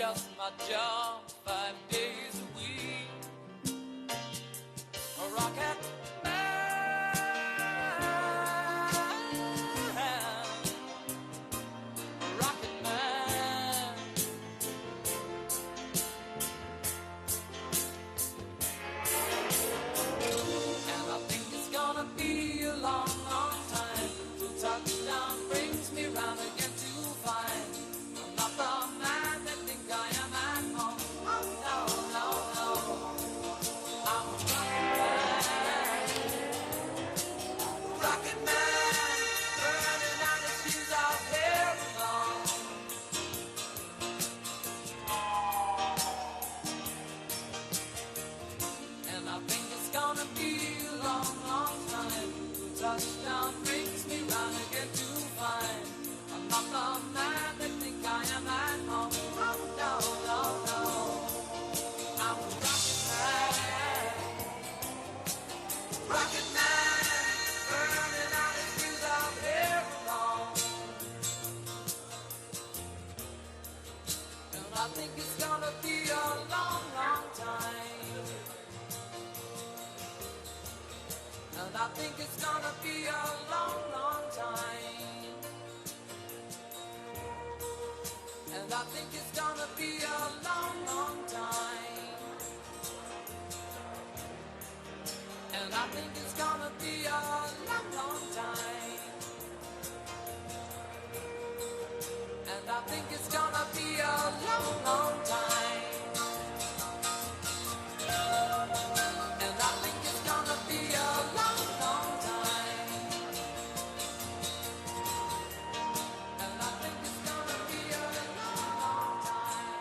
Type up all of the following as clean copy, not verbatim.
just my job 5 days a week. A rocket man, a rocket man. And I think it's gonna be a long, long time till touchdown brings me round again to find I'm not the man that think I am at home. Oh no, no, no, I'm a rocket man, burning out his fuse out here alone. And I think it's gonna be a long, long time till touchdown brings me round again to find I'm not the man that think I am at home. Oh no, no, no, I'm a rocket man, burning out his fuse out here alone. And I think it's gonna be a long, long time. And I think it's gonna be a long, long time. And I think it's gonna be a long, long time. And I think it's gonna be a long, long time. And I think it's gonna be a long, long time. And I think it's gonna be a long, long time. And I think it's gonna be a long, long time.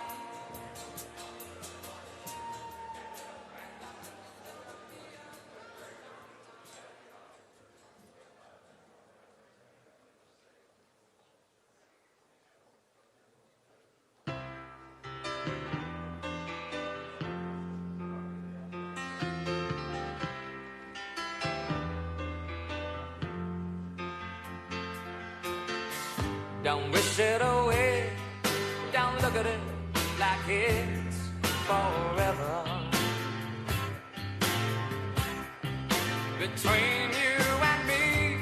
Don't wish it away, don't look at it like it's forever. Between you and me,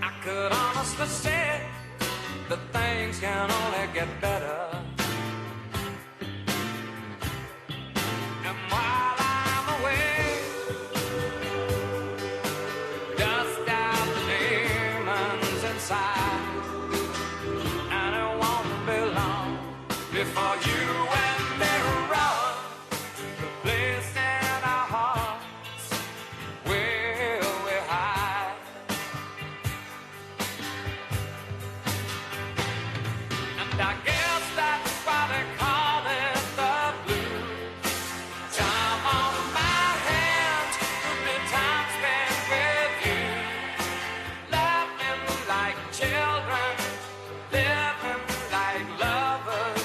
I could honestly say that things can only get better. And while I'm away, dust out the demons inside. Before you and me run the place in our hearts where we hide. And I guess that's why they call it the blues. Time on my hands, could be time spent with you, laughing like children, living like lovers.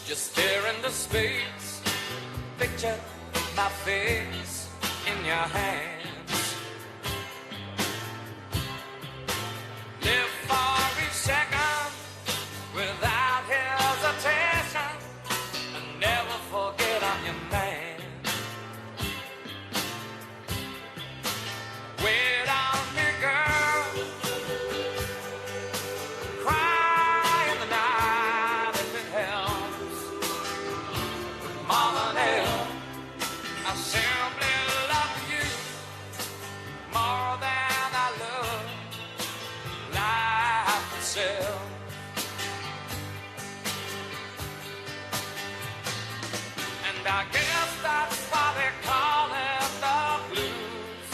Just stare into space, picture my face in your hands. Live for each second without hesitation, and never forget I'm your man. Wait on me, girl, cry in the night if it helps. Mama, I simply love you more than I love life itself. And I guess that's why they call it the blues.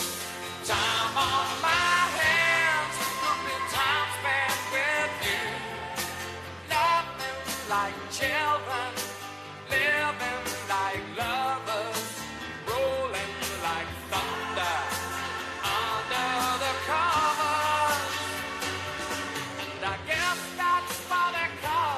Time on my hands, could be time spent with you, laughing like children, living like lovers, rolling like thunder under the covers. And I guess that's why they call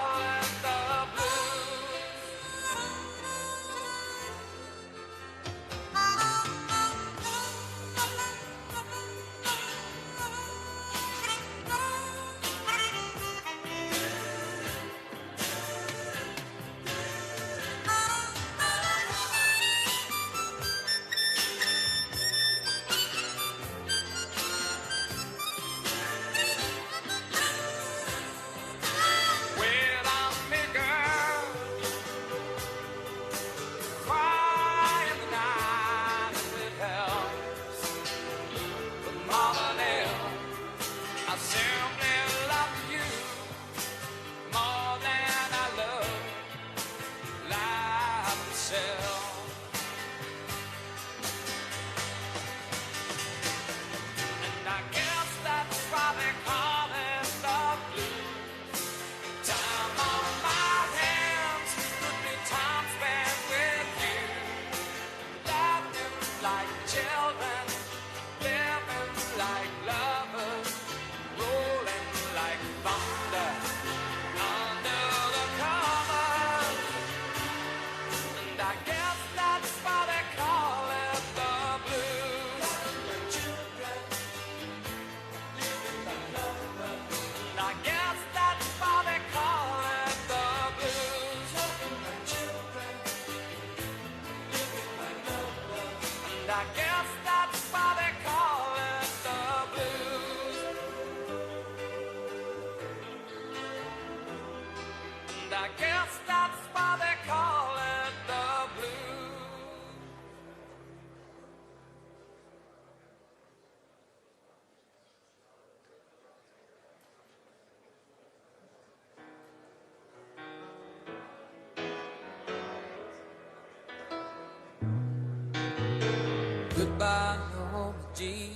tragedy.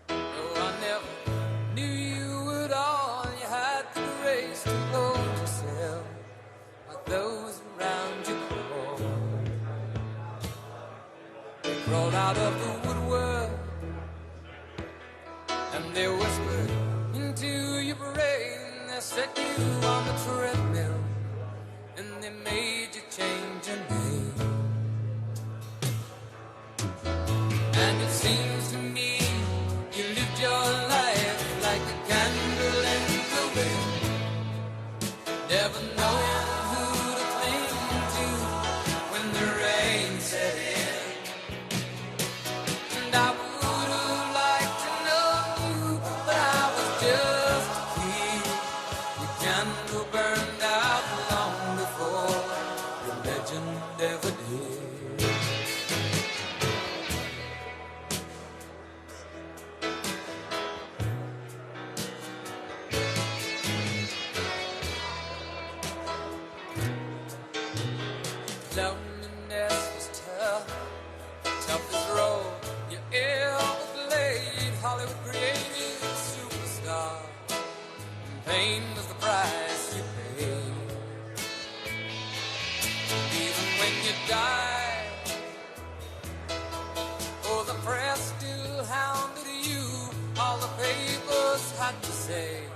Oh, I never knew you at all. You had the grace to hold yourself like those around you crawl. They crawled out of the woodwork and they whispered into your brain. They set you on the treadmill and they made you change your name. And it seems to me you lived your life like a candle in the wind, never knowing who to cling to when the rain set in. And I would have liked to know you, but I was just a kid. Your candle burned out long before your legend ever did. Loneliness was toughest role you ever played. Hollywood created a superstar, and pain was the price you paid. Even when you died, oh, the press still hounded you. All the papers had to say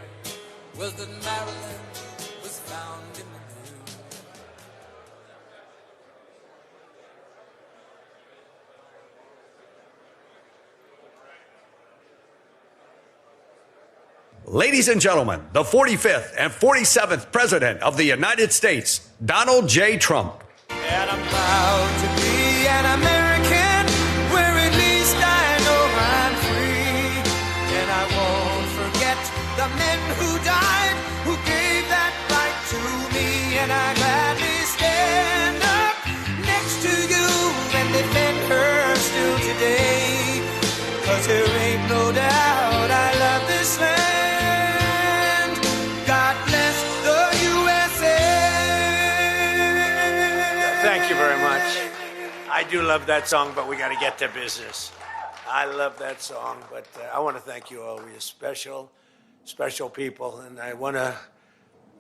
was that Marilyn was found in the news. Ladies and gentlemen, the 45th and 47th President of the United States, Donald J. Trump. And I'm proud to be an American, where at least I know I'm free. And I won't forget the men who died, who gave that right to me. And I gladly stand up next to you and defend her still today. 'Cause there ain't no doubt I love this land. God bless the USA. Thank you very much. I do love that song, but we got to get to business. I love that song, but I want to thank you all. You're special, special people. And I want to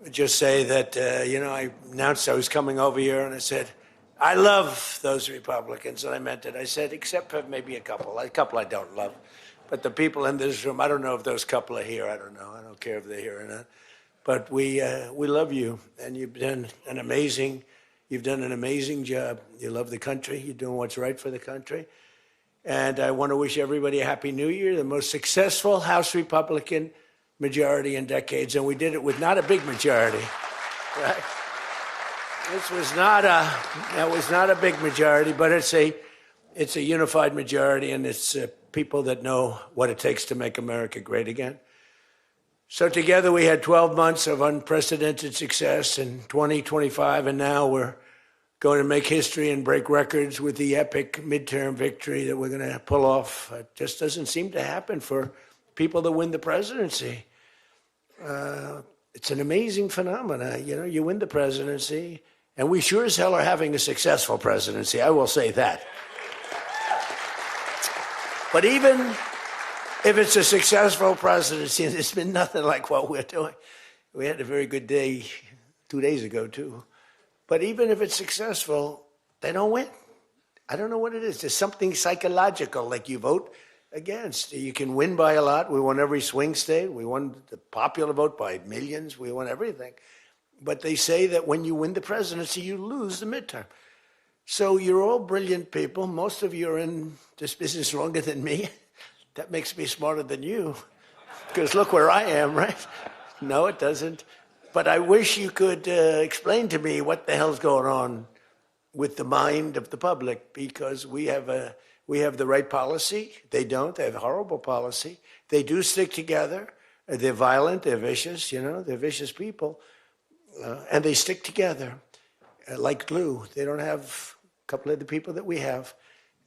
just say that, I announced I was coming over here, and I said, I love those Republicans, and I meant it. I said, except for maybe a couple I don't love. But the people in this room, I don't know if those couple are here. I don't know. I don't care if they're here or not. But we love you, and you've done an amazing job. You love the country. You're doing what's right for the country. And I want to wish everybody a Happy New Year, the most successful House Republican majority in decades. And we did it with not a big majority, right? That was not a big majority, but it's a unified majority, and it's people that know what it takes to make America great again. So together we had 12 months of unprecedented success in 2025, and now we're going to make history and break records with the epic midterm victory that we're going to pull off. It just doesn't seem to happen for people that win the presidency. It's an amazing phenomenon. You win the presidency, and we sure as hell are having a successful presidency, I will say that. But even if it's a successful presidency, there's been nothing like what we're doing. We had a very good day 2 days ago, too. But even if it's successful, they don't win. I don't know what it is. There's something psychological, like you vote against. You can win by a lot. We won every swing state. We won the popular vote by millions. We won everything. But they say that when you win the presidency, you lose the midterm. So you're all brilliant people. Most of you are in this business longer than me. That makes me smarter than you. Because look where I am, right? No, it doesn't. But I wish you could explain to me what the hell's going on with the mind of the public, because we have the right policy. They don't. They have a horrible policy. They do stick together. They're violent. They're vicious. They're vicious people. And they stick together like glue. They don't have a couple of the people that we have.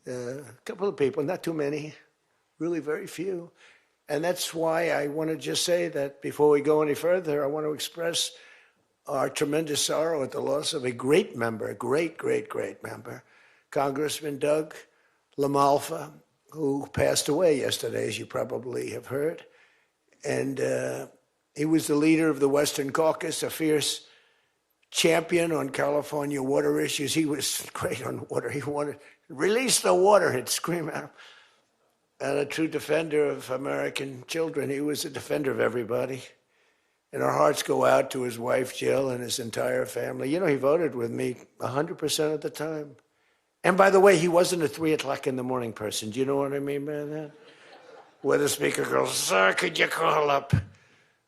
A couple of people, not too many, really very few. And that's why I want to just say that before we go any further, I want to express our tremendous sorrow at the loss of a great member, a great member, Congressman Doug LaMalfa, who passed away yesterday, as you probably have heard. And he was the leader of the Western Caucus, a fierce champion on California water issues. He was great on water. He wanted, release the water, he'd scream at him. And a true defender of American children. He was a defender of everybody. And our hearts go out to his wife, Jill, and his entire family. You know, he voted with me 100% of the time. And by the way, he wasn't a 3 o'clock in the morning person. Do you know what I mean by that? Where the speaker goes, sir, could you call up?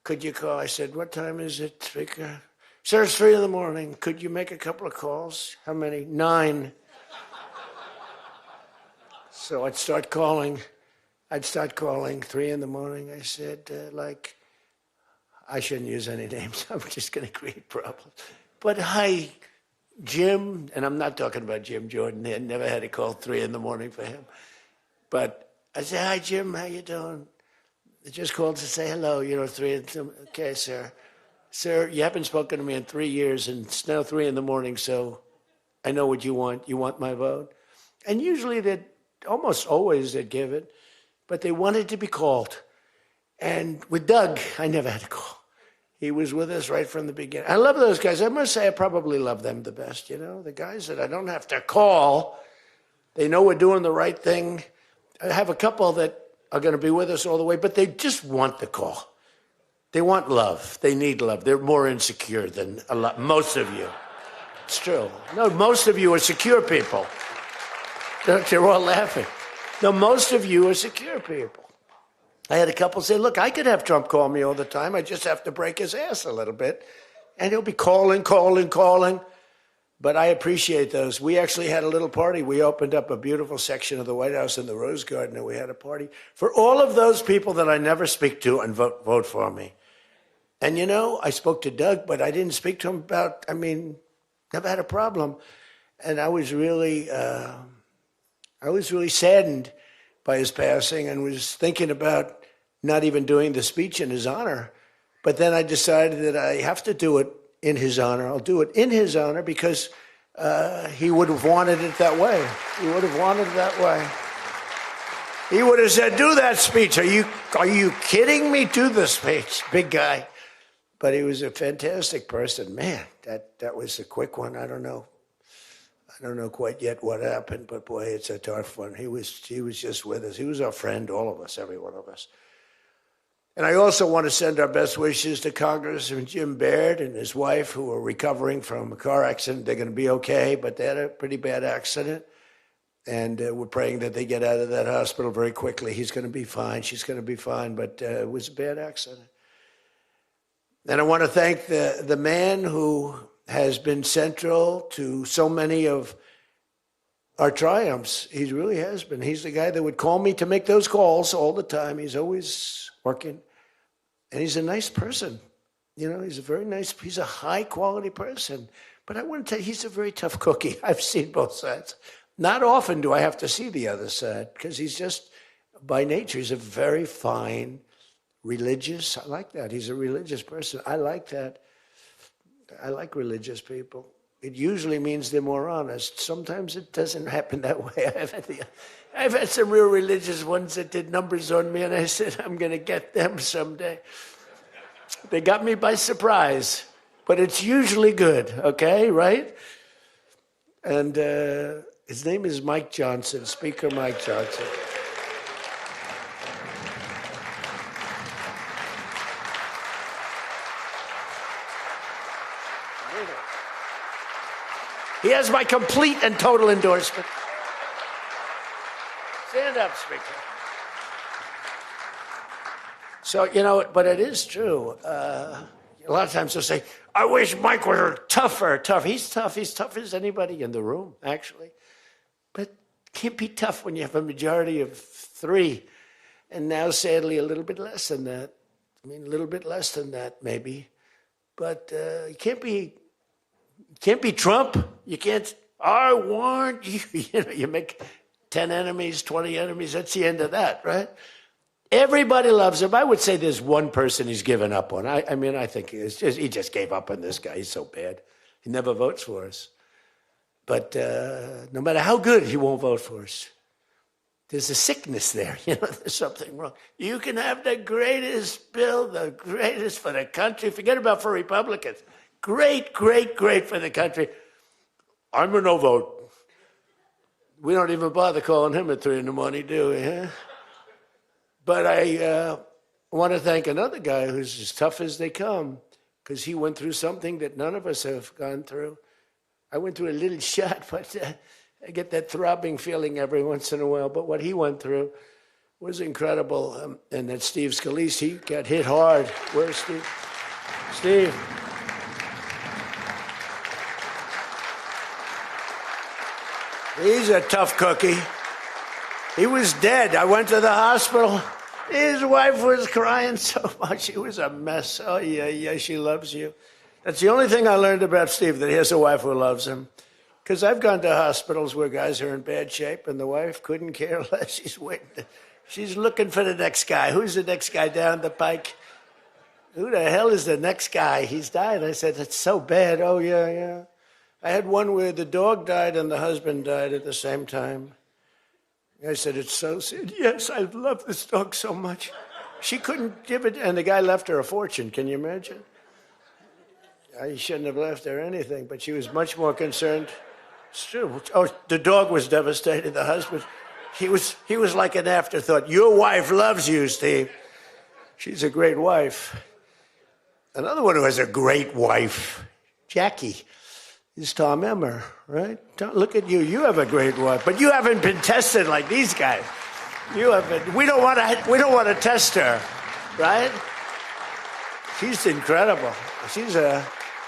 Could you call? I said, what time is it, speaker? Sir, it's 3 in the morning. Could you make a couple of calls? How many? 9. So I'd start calling 3 in the morning. I said, I shouldn't use any names. I'm just going to create problems. But hi, Jim, and I'm not talking about Jim Jordan. I never had a call 3 in the morning for him. But I say, hi, Jim, how you doing? I just called to say hello, 3 in the okay, sir. Sir, you haven't spoken to me in 3 years, and it's now 3 in the morning, so I know what you want. You want my vote? And usually almost always they'd give it, but they wanted to be called. And with Doug, I never had a call. He was with us right from the beginning. I love those guys. I must say I probably love them the best, the guys that I don't have to call. They know we're doing the right thing. I have a couple that are going to be with us all the way, but they just want the call. They want love. They need love. They're more insecure than most of you. It's true. No, most of you are secure people. You're all laughing. No, most of you are secure people. I had a couple say, look, I could have Trump call me all the time. I just have to break his ass a little bit. And he'll be calling. But I appreciate those. We actually had a little party. We opened up a beautiful section of the White House in the Rose Garden, and we had a party for all of those people that I never speak to and vote for me. And, I spoke to Doug, but I didn't speak to him never had a problem. And I was really saddened by his passing and was thinking about not even doing the speech in his honor. But then I decided that I have to do it in his honor. I'll do it in his honor because he would have wanted it that way. He would have wanted it that way. He would have said, do that speech. Are you kidding me? Do the speech, big guy. But he was a fantastic person. Man, that was a quick one. I don't know quite yet what happened, but boy, it's a tough one. He was just with us. He was our friend, all of us, every one of us. And I also want to send our best wishes to Congressman Jim Baird and his wife, who are recovering from a car accident. They're going to be okay, but they had a pretty bad accident. And we're praying that they get out of that hospital very quickly. He's going to be fine. She's going to be fine, but it was a bad accident. And I want to thank the man who has been central to so many of our triumphs. He really has been. He's the guy that would call me to make those calls all the time. He's always working. And he's a nice person. He's a high quality person. But I want to tell you, he's a very tough cookie. I've seen both sides. Not often do I have to see the other side because he's just, by nature, he's a very fine, religious. I like that. He's a religious person. I like that. I like religious people. It usually means they're more honest. Sometimes it doesn't happen that way. I've had some real religious ones that did numbers on me, and I said, I'm going to get them someday. They got me by surprise, but it's usually good, okay, right? And his name is Mike Johnson, Speaker Mike Johnson. He has my complete and total endorsement. Stand up, Speaker. So, but it is true. A lot of times they'll say, I wish Mike were tougher. He's tough. He's tough as anybody in the room, actually. But can't be tough when you have a majority of 3. And now, sadly, a little bit less than that. A little bit less than that, maybe. But you can't be Trump. You can't, I want you. You make 10 enemies, 20 enemies. That's the end of that, right? Everybody loves him. I would say there's one person he's given up on. I think he just gave up on this guy. He's so bad. He never votes for us. But no matter how good, he won't vote for us. there's a sickness there. There's something wrong. You can have the greatest bill, the greatest for the country. Forget about for Republicans. Great, great, great for the country. I'm a no vote. We don't even bother calling him at 3 in the morning, do we? Huh? But I want to thank another guy who's as tough as they come, because he went through something that none of us have gone through. I went through a little shot, but I get that throbbing feeling every once in a while. But what he went through was incredible. And that Steve Scalise, he got hit hard. Where's Steve? Steve. He's a tough cookie. He was dead. I went to the hospital. His wife was crying so much. She was a mess. Oh, yeah, she loves you. That's the only thing I learned about Steve, that he has a wife who loves him. Because I've gone to hospitals where guys are in bad shape, and the wife couldn't care less. She's waiting. She's looking for the next guy. Who's the next guy down the pike? Who the hell is the next guy? He's died. I said, it's so bad. Oh, yeah. I had one where the dog died and the husband died at the same time. I said, it's so sad. Yes, I love this dog so much. She couldn't give it, and the guy left her a fortune. Can you imagine? I shouldn't have left her anything, but she was much more concerned. Oh, the dog was devastated. The husband, he was like an afterthought. Your wife loves you, Steve. She's a great wife. Another one who has a great wife, Jackie, is Tom Emmer, right? Look at you. You have a great wife, but you haven't been tested like these guys. You haven't. We don't want to test her, right? She's incredible. She's a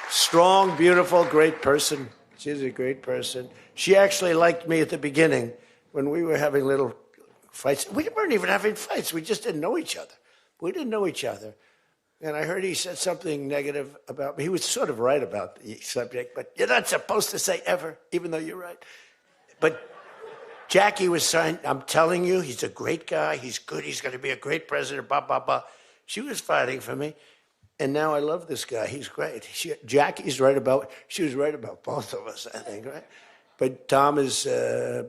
strong, beautiful, great person. She's a great person. She actually liked me at the beginning when we were having little fights. We weren't even having fights. We just didn't know each other. We didn't know each other. And I heard he said something negative about me. He was sort of right about the subject, but you're not supposed to say ever, even though you're right. But Jackie was saying, I'm telling you, he's a great guy. He's good. He's going to be a great president, blah, blah, blah. She was fighting for me. And now I love this guy. He's great. Jackie's right about, she was right about both of us, I think, right? But Tom has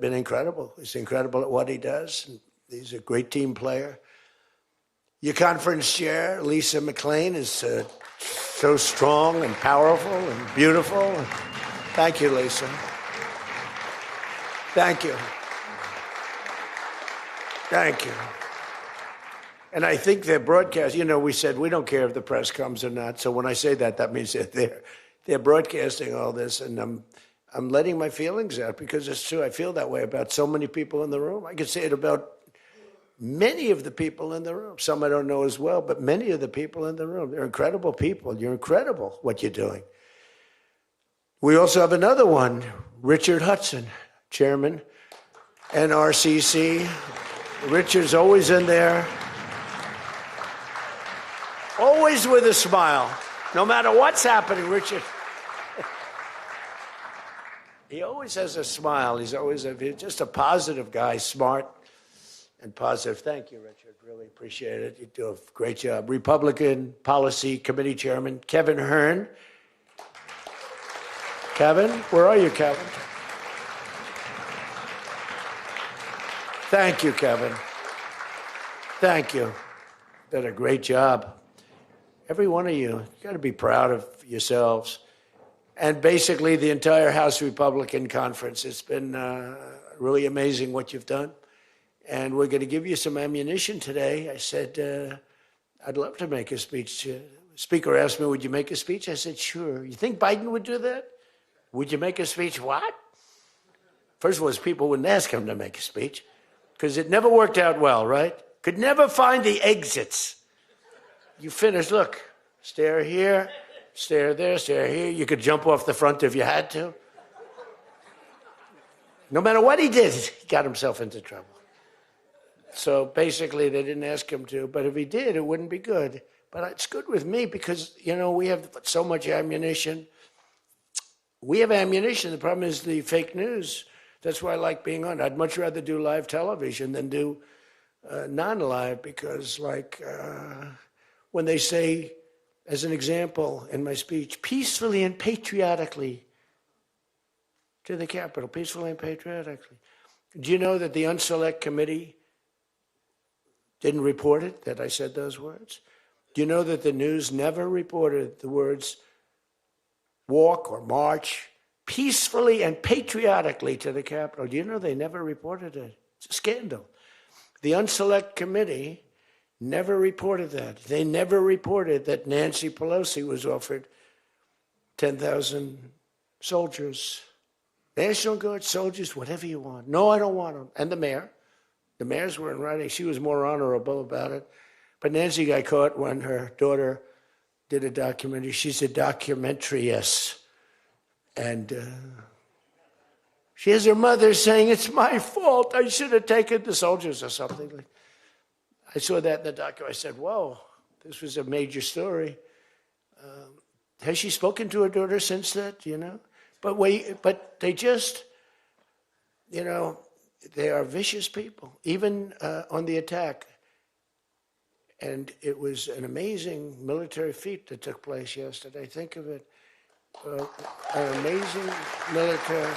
been incredible. He's incredible at what he does. He's a great team player. Your conference chair, Lisa McLean, is so strong and powerful and beautiful. Thank you, Lisa. Thank you. Thank you. And I think their broadcast, we said we don't care if the press comes or not. So when I say that, that means that they're broadcasting all this, and I'm letting my feelings out because it's true. I feel that way about so many people in the room. I could say it about many of the people in the room. Some I don't know as well, but many of the people in the room. They're incredible people. You're incredible what you're doing. We also have another one, Richard Hudson, chairman, NRCC. Richard's always in there. Always with a smile. No matter what's happening, Richard. He always has a smile. He's just a positive guy, smart and positive. Thank you, Richard. Really appreciate it. You do a great job. Republican Policy Committee Chairman, Kevin Hearn. Kevin, where are you, Kevin? Thank you, Kevin. Thank you. Did a great job. Every one of you got to be proud of yourselves. And basically the entire House Republican Conference. It's been really amazing what you've done. And we're going to give you some ammunition today. I said, I'd love to make a speech. The Speaker asked me, would you make a speech? I said, sure. You think Biden would do that? Would you make a speech? What? First of all, people wouldn't ask him to make a speech because it never worked out well, right? Could never find the exits. You finish, look, stare here, stare there, stare here. You could jump off the front if you had to. No matter what he did, he got himself into trouble. So basically, they didn't ask him to, but if he did, it wouldn't be good. But it's good with me because, we have so much ammunition. We have ammunition. The problem is the fake news. That's why I like being on. I'd much rather do live television than do non-live because, when they say, as an example in my speech, peacefully and patriotically to the Capitol, peacefully and patriotically. Do you know that the Unselect Committee didn't report it, that I said those words? Do you know that the news never reported the words walk or march peacefully and patriotically to the Capitol? Do you know they never reported it? It's a scandal. The Unselect Committee never reported that. They never reported that Nancy Pelosi was offered 10,000 soldiers, National Guard soldiers, whatever you want. No, I don't want them. And the mayor. The mayors were in writing. She was more honorable about it. But Nancy got caught when her daughter did a documentary. She's a documentariess. And she has her mother saying, it's my fault. I should have taken the soldiers or something. I saw that in the documentary. I said, whoa, this was a major story. Has she spoken to her daughter since that, you know? But they just, you know, they are vicious people, even on the attack. And it was an amazing military feat that took place yesterday. Think of it. An amazing military.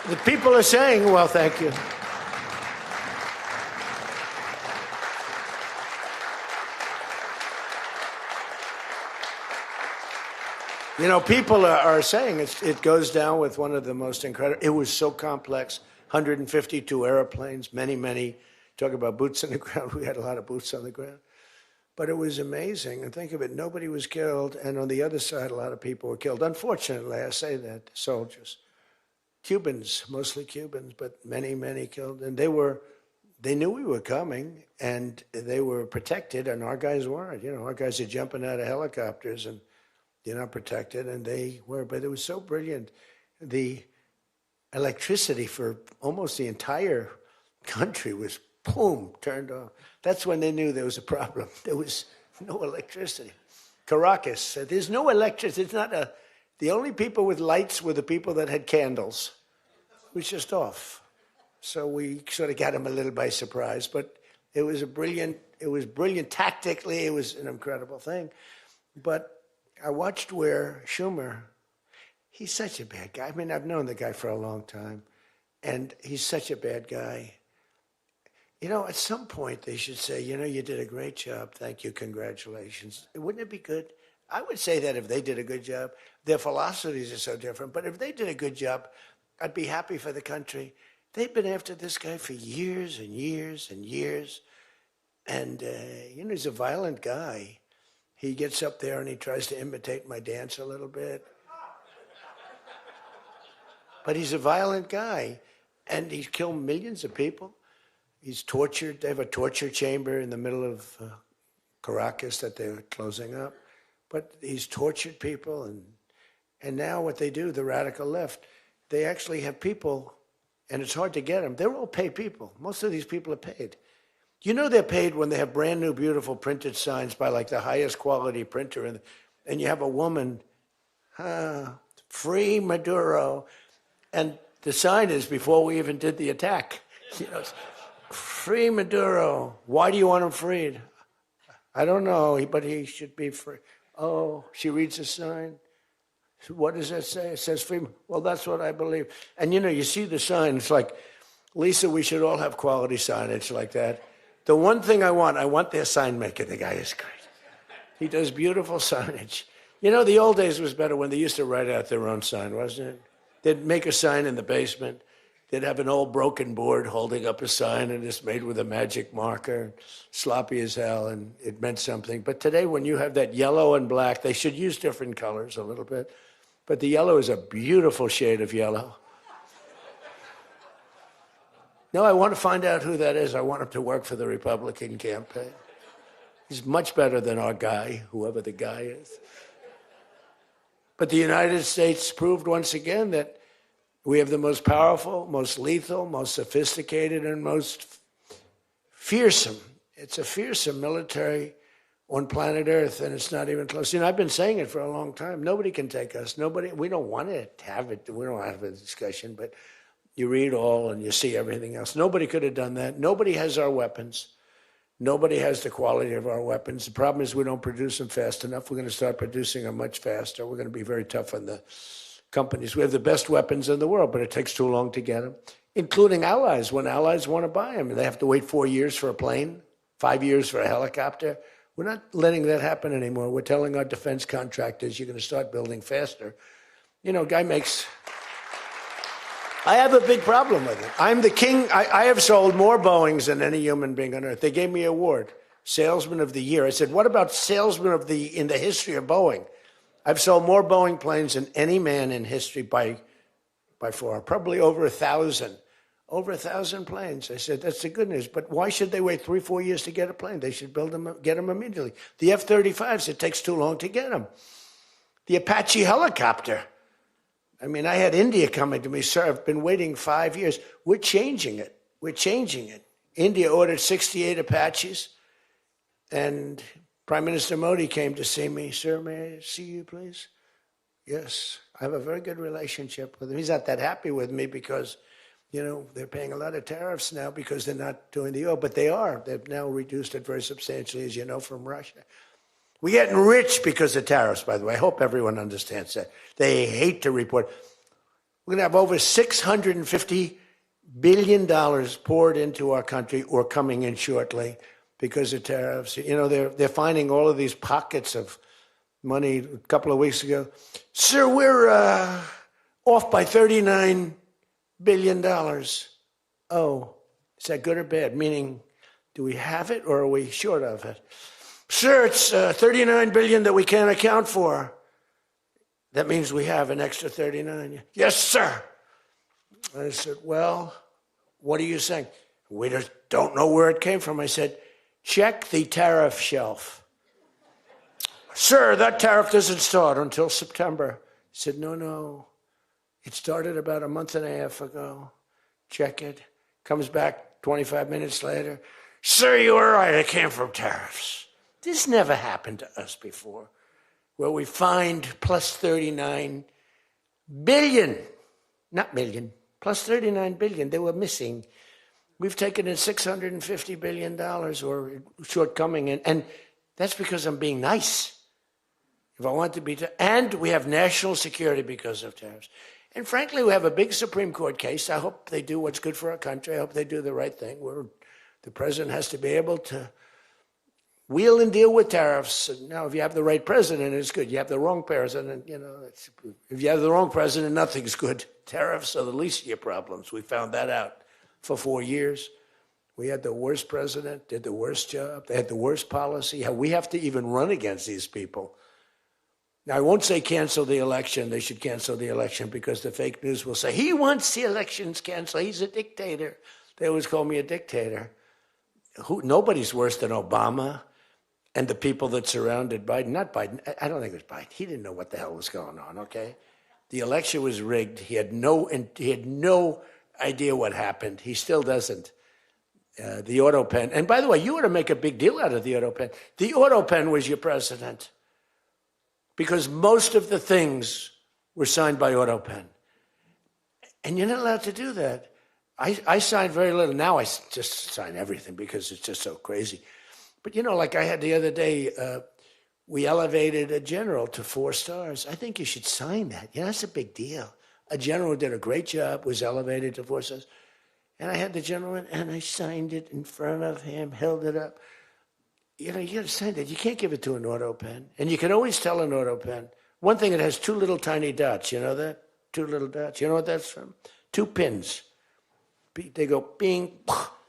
The people are saying, well, thank you. You know, people are saying it goes down with one of the most incredible. It was so complex, 152 airplanes, many, talk about boots on the ground. We had a lot of boots on the ground. But it was amazing. And think of it, nobody was killed. And on the other side, a lot of people were killed. Unfortunately, I say that, soldiers. Cubans, mostly Cubans, but many killed. And they knew we were coming, and they were protected, and our guys weren't. You know, our guys are jumping out of helicopters, and they're not protected, and they were. But it was so brilliant. The electricity for almost the entire country was, boom, turned off. That's when they knew there was a problem. There was no electricity. Caracas, there's no electricity. It's not the only people with lights were the people that had candles. It was just off. So we sort of got them a little by surprise, but it was brilliant tactically. It was an incredible thing. But I watched where Schumer, he's such a bad guy. I mean, I've known the guy for a long time, and he's such a bad guy. You know, at some point they should say, you know, you did a great job. Thank you. Congratulations. Wouldn't it be good? I would say that if they did a good job. Their philosophies are so different, but if they did a good job, I'd be happy for the country. They've been after this guy for years and years and years. And, you know, he's a violent guy. He gets up there and he tries to imitate my dance a little bit. But he's a violent guy. And he's killed millions of people. He's tortured. They have a torture chamber in the middle of Caracas that they're closing up. But he's tortured people. And now what they do, the radical left, they actually have people, and it's hard to get them. They're all paid people. Most of these people are paid. You know they're paid when they have brand new, beautiful printed signs by like the highest quality printer, and you have a woman, free Maduro, and the sign is before we even did the attack. You know, free Maduro. Why do you want him freed? I don't know, but he should be free. Oh, she reads the sign. What does that say? It says free. Well, that's what I believe. And you know, you see the sign. It's like, Lisa, we should all have quality signage like that. The one thing I want their sign maker. The guy is great. He does beautiful signage. You know, the old days was better when they used to write out their own sign, wasn't it? They'd make a sign in the basement. They'd have an old broken board holding up a sign, and it's made with a magic marker, sloppy as hell, and it meant something. But today, when you have that yellow and black, they should use different colors a little bit. But the yellow is a beautiful shade of yellow. No, I want to find out who that is. I want him to work for the Republican campaign. He's much better than our guy, whoever the guy is. But the United States proved once again that we have the most powerful, most lethal, most sophisticated, and most fearsome. It's a fearsome military on planet Earth, and it's not even close. You know, I've been saying it for a long time. Nobody can take us. Nobody. We don't want to have it. We don't have a discussion, but you read all and you see everything else. Nobody could have done that. Nobody has our weapons. Nobody has the quality of our weapons. The problem is we don't produce them fast enough. We're going to start producing them much faster. We're going to be very tough on the companies. We have the best weapons in the world, but it takes too long to get them, including allies. When allies want to buy them, they have to wait 4 years for a plane, 5 years for a helicopter. We're not letting that happen anymore. We're telling our defense contractors, you're going to start building faster. You know, guy makes... I have a big problem with it. I'm the king. I have sold more Boeings than any human being on earth. They gave me an award, Salesman of the Year. I said, what about Salesman of the in the history of Boeing? I've sold more Boeing planes than any man in history by far, probably over 1,000. Over 1,000 planes. I said, that's the good news. But why should they wait 3-4 years to get a plane? They should build them, get them immediately. The F-35s, it takes too long to get them. The Apache helicopter. I mean, I had India coming to me, sir, I've been waiting 5 years. We're changing it. We're changing it. India ordered 68 Apaches, and Prime Minister Modi came to see me. Sir, may I see you, please? Yes. I have a very good relationship with him. He's not that happy with me because, you know, they're paying a lot of tariffs now because they're not doing the oil, but they are. They've now reduced it very substantially, as you know, from Russia. We're getting rich because of tariffs, by the way. I hope everyone understands that. They hate to report. We're going to have over $650 billion poured into our country or coming in shortly because of tariffs. You know, they're finding all of these pockets of money a couple of weeks ago. Sir, we're off by $39 billion. Oh, is that good or bad? Meaning, do we have it or are we short of it? Sir, it's $39 billion that we can't account for. That means we have an extra 39. Yes, sir. I said, well, what are you saying? We just don't know where it came from. I said, check the tariff shelf. Sir, that tariff doesn't start until September. He said, no. It started about a month and a half ago. Check it. Comes back 25 minutes later. Sir, you were right. It came from tariffs. This never happened to us before, where we find plus 39 billion, not million, plus 39 billion. They were missing. We've taken in $650 billion or shortcoming, and that's because I'm being nice. If I want to be, and we have national security because of tariffs. And frankly, we have a big Supreme Court case. I hope they do what's good for our country. I hope they do the right thing. The president has to be able to wheel and deal with tariffs. Now, if you have the right president, it's good. You have the wrong president, you know, if you have the wrong president, nothing's good. Tariffs are the least of your problems. We found that out for 4 years. We had the worst president, did the worst job. They had the worst policy. We have to even run against these people. Now, I won't say cancel the election. They should cancel the election because the fake news will say, he wants the elections canceled. He's a dictator. They always call me a dictator. Nobody's worse than Obama and the people that surrounded Biden. Not Biden. I don't think it was Biden. He didn't know what the hell was going on, okay? The election was rigged. He had no idea what happened. He still doesn't. The auto pen. And by the way, you ought to make a big deal out of the auto pen. The auto pen was your president because most of the things were signed by auto pen. And you're not allowed to do that. I signed very little. Now I just sign everything because it's just so crazy. But, you know, like I had the other day, we elevated a general to 4 stars. I think you should sign that. You know, that's a big deal. A general who did a great job was elevated to 4 stars. And I had the gentleman, and I signed it in front of him, held it up. You know, you got to sign that. You can't give it to an auto pen. And you can always tell an auto pen. One thing, it has 2 little tiny dots. You know that? 2 little dots. You know what that's from? 2 pins. They go bing,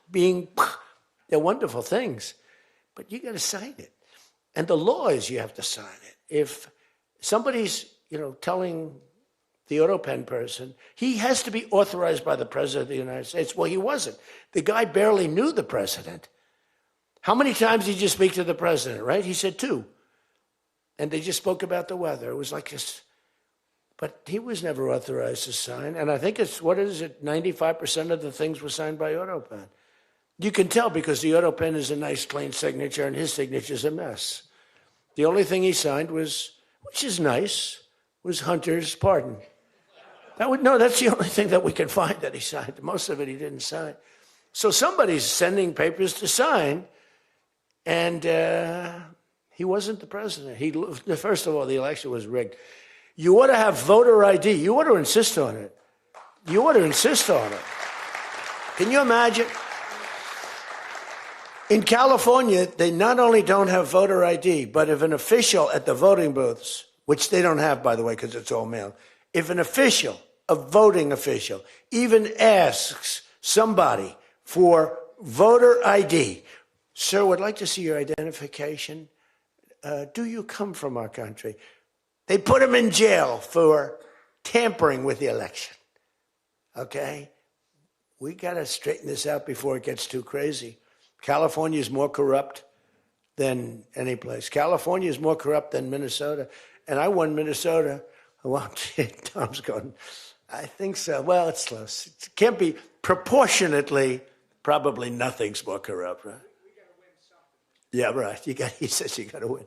bing. They're wonderful things. But you got to sign it. And the law is you have to sign it. If somebody's, you know, telling the auto pen person, he has to be authorized by the president of the United States. Well, he wasn't. The guy barely knew the president. How many times did you speak to the president, right? He said 2. And they just spoke about the weather. It was like this. But he was never authorized to sign. And I think it's, 95% of the things were signed by auto pen. You can tell because the auto pen is a nice, clean signature, and his signature's a mess. The only thing he signed was, which is nice, was Hunter's pardon. That's the only thing that we can find that he signed. Most of it he didn't sign. So somebody's sending papers to sign, and he wasn't the president. First of all, the election was rigged. You ought to have voter ID. You ought to insist on it. You ought to insist on it. Can you imagine? In California, they not only don't have voter ID, but if an official at the voting booths, which they don't have, by the way, because it's all mail, if an official, a voting official, even asks somebody for voter ID, sir, would like to see your identification. Do you come from our country? They put him in jail for tampering with the election. Okay? We got to straighten this out before it gets too crazy. California is more corrupt than any place. California is more corrupt than Minnesota. And I won Minnesota. Well, Tom's going, I think so. Well, it's close. It can't be proportionately, probably nothing's more corrupt, right? Yeah, right. He says you got to win.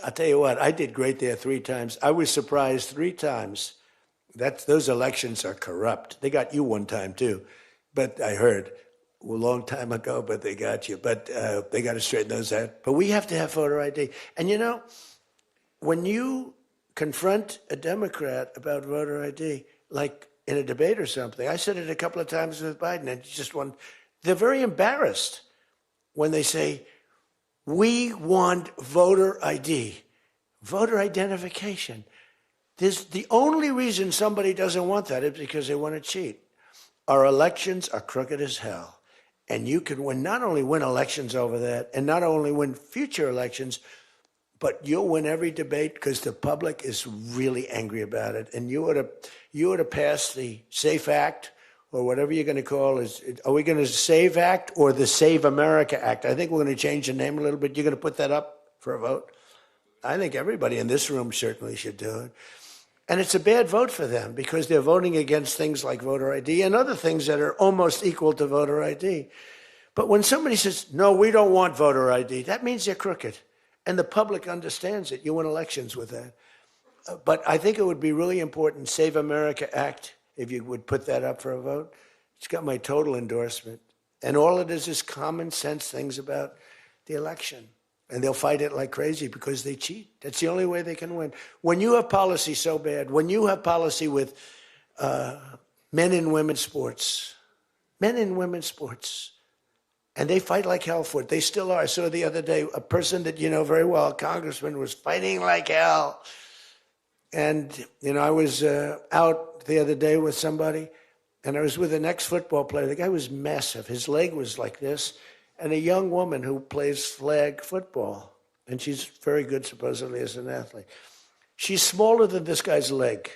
I'll tell you what, I did great there 3 times. I was surprised 3 times. Those elections are corrupt. They got you 1 time, too. But I heard a long time ago, but they got you. But they got to straighten those out. But we have to have voter ID. And you know, when you confront a Democrat about voter ID, like in a debate or something, I said it a couple of times with Biden, and just one, they're very embarrassed when they say, we want voter ID, voter identification. The only reason somebody doesn't want that is because they want to cheat. Our elections are crooked as hell. And you can not only win elections over that, and not only win future elections, but you'll win every debate because the public is really angry about it. And you ought to pass the SAFE Act, or whatever you're going to call it. Are we going to SAVE Act or the Save America Act? I think we're going to change the name a little bit. You're going to put that up for a vote? I think everybody in this room certainly should do it. And it's a bad vote for them because they're voting against things like voter ID and other things that are almost equal to voter ID. But when somebody says, no, we don't want voter ID, that means they're crooked. And the public understands it. You win elections with that. But I think it would be really important, Save America Act, if you would put that up for a vote. It's got my total endorsement. And all it is common sense things about the election. And they'll fight it like crazy because they cheat. That's the only way they can win. When you have policy so bad, when you have policy with men and women's sports, and they fight like hell for it. They still are. I saw the other day a person that you know very well, a congressman, was fighting like hell. And, you know, I was out the other day with somebody, and I was with an ex-football player. The guy was massive. His leg was like this. And a young woman who plays flag football, and she's very good, supposedly, as an athlete. She's smaller than this guy's leg,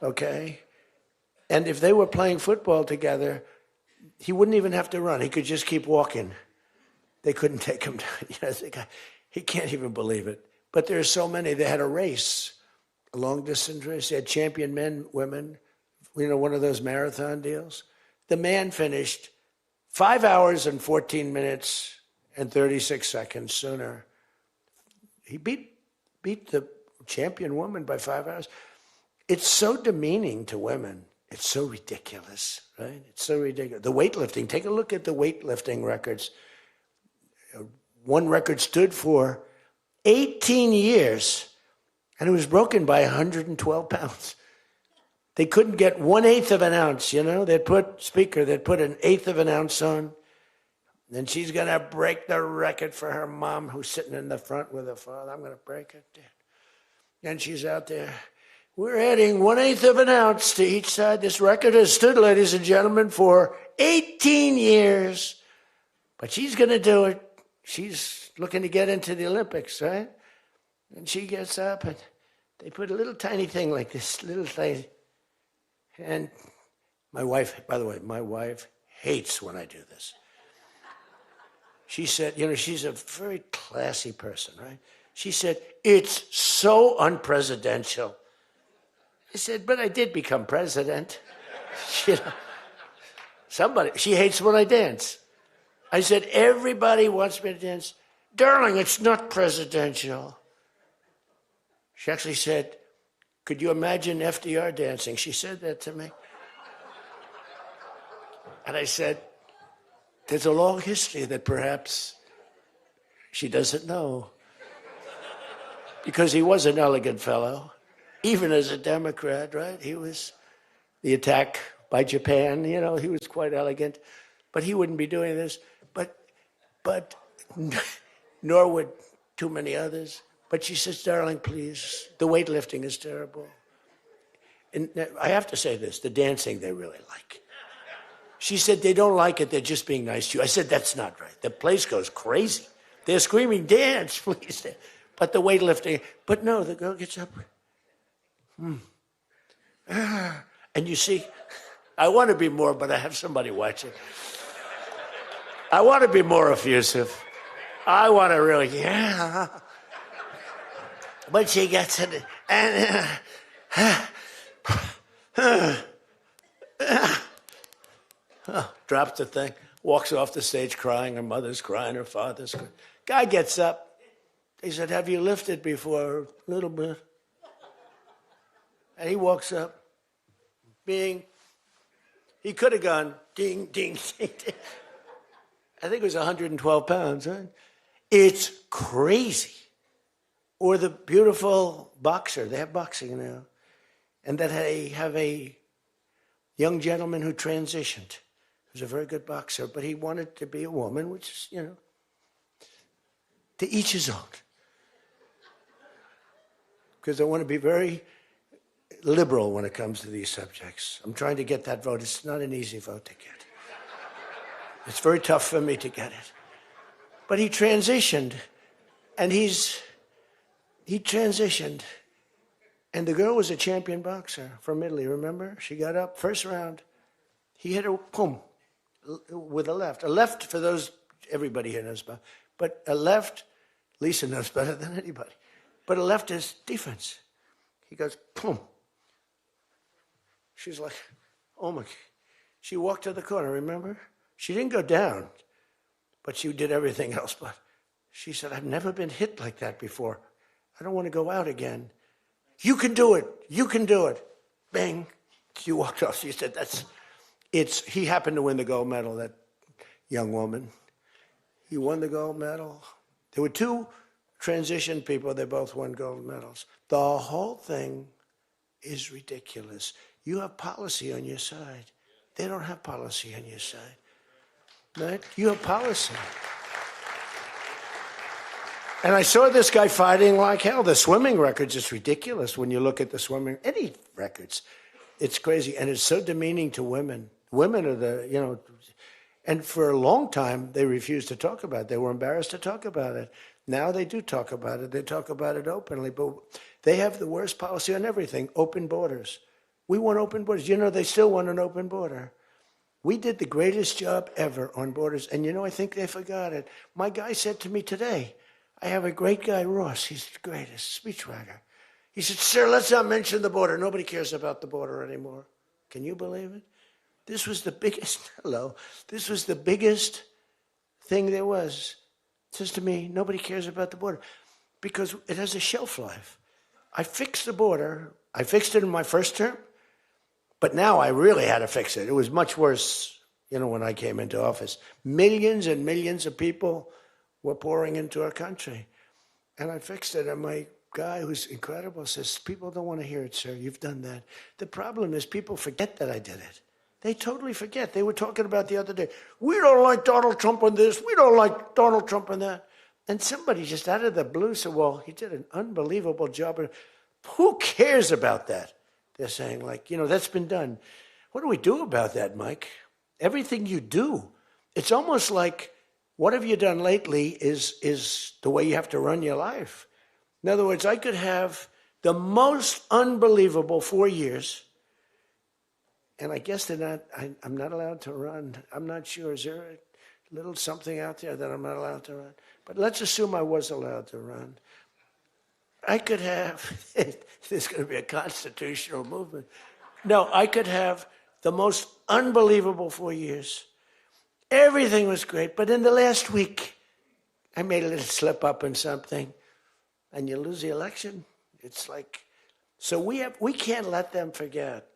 okay? And if they were playing football together, he wouldn't even have to run. He could just keep walking. They couldn't take him down. You know, the guy, he can't even believe it. But there are so many. They had a race, a long-distance race. They had champion men, women, you know, one of those marathon deals. The man finished 5 hours and 14 minutes and 36 seconds sooner. He beat the champion woman by 5 hours. It's so demeaning to women. It's so ridiculous, right? It's so ridiculous. The weightlifting, take a look at the weightlifting records. One record stood for 18 years, and it was broken by 112 pounds. They couldn't get 1/8 of an ounce, you know? They'd put 1/8 of an ounce on, and she's going to break the record for her mom, who's sitting in the front with her father. I'm going to break it. And she's out there. We're adding 1/8 of an ounce to each side. This record has stood, ladies and gentlemen, for 18 years. But she's going to do it. She's looking to get into the Olympics, right? And she gets up, and they put a little tiny thing like this, little thing. And my wife, by the way, my wife hates when I do this. She said, you know, she's a very classy person, right? She said, it's so unpresidential. I said, but I did become president. You know, she hates when I dance. I said, everybody wants me to dance. Darling, it's not presidential. She actually said, could you imagine FDR dancing? She said that to me. And I said, there's a long history that perhaps she doesn't know. because he was an elegant fellow, even as a Democrat, right? He was the attack by Japan, he was quite elegant, but he wouldn't be doing this. But nor would too many others. But she says, darling, please, the weightlifting is terrible. And I have to say this, the dancing they really like. She said, they don't like it, they're just being nice to you. I said, that's not right. The place goes crazy. They're screaming, dance, please. But the weightlifting, but no, the girl gets up. And you see, I want to be more, but I have somebody watching. I want to be more effusive. I want to really, yeah. But she gets it, and drops the thing, walks off the stage crying. Her mother's crying, her father's crying. Guy gets up. He said, have you lifted before? A little bit. And he walks up, bing. He could have gone ding, ding, ding, ding. I think it was 112 pounds, right? It's crazy. Or the beautiful boxer, they have boxing now, and that they have a young gentleman who transitioned. He was a very good boxer, but he wanted to be a woman, which is, to each his own. Because I want to be very liberal when it comes to these subjects. I'm trying to get that vote. It's not an easy vote to get. It's very tough for me to get it. But he transitioned, and he transitioned, and the girl was a champion boxer from Italy, remember? She got up, first round. He hit her, boom, with a left. A left, for those, everybody here knows about, but a left, Lisa knows better than anybody. But a left is defense. He goes, boom. She's like, oh my. She walked to the corner, remember? She didn't go down, but she did everything else. But she said, I've never been hit like that before. I don't want to go out again. You can do it. You can do it. Bang. She walked off. She said, he happened to win the gold medal, that young woman. He won the gold medal. There were two transition people. They both won gold medals. The whole thing is ridiculous. You have policy on your side. They don't have policy on your side. Right? You have policy. And I saw this guy fighting like hell. The swimming records is ridiculous when you look at the swimming, any records. It's crazy. And it's so demeaning to women. Women are and for a long time, they refused to talk about it. They were embarrassed to talk about it. Now they do talk about it. They talk about it openly. But they have the worst policy on everything, open borders. We want open borders. They still want an open border. We did the greatest job ever on borders. And I think they forgot it. My guy said to me today, I have a great guy, Ross. He's the greatest speechwriter. He said, sir, let's not mention the border. Nobody cares about the border anymore. Can you believe it? This was the biggest, this was the biggest thing there was. It says to me, nobody cares about the border because it has a shelf life. I fixed the border. I fixed it in my first term, but now I really had to fix it. It was much worse, when I came into office. Millions and millions of people were pouring into our country. And I fixed it. And my guy, who's incredible, says, people don't want to hear it, sir. You've done that. The problem is people forget that I did it. They totally forget. They were talking about the other day, we don't like Donald Trump on this. We don't like Donald Trump on that. And somebody just out of the blue said, well, he did an unbelievable job. Who cares about that? They're saying, that's been done. What do we do about that, Mike? Everything you do. It's almost like, what have you done lately is the way you have to run your life. In other words, I could have the most unbelievable 4 years, and I guess I'm not allowed to run. I'm not sure. Is there a little something out there that I'm not allowed to run? But let's assume I was allowed to run. I could have, there's going to be a constitutional movement. No, I could have the most unbelievable 4 years. Everything was great, but in the last week, I made a little slip up in something, and you lose the election. It's like, so we can't let them forget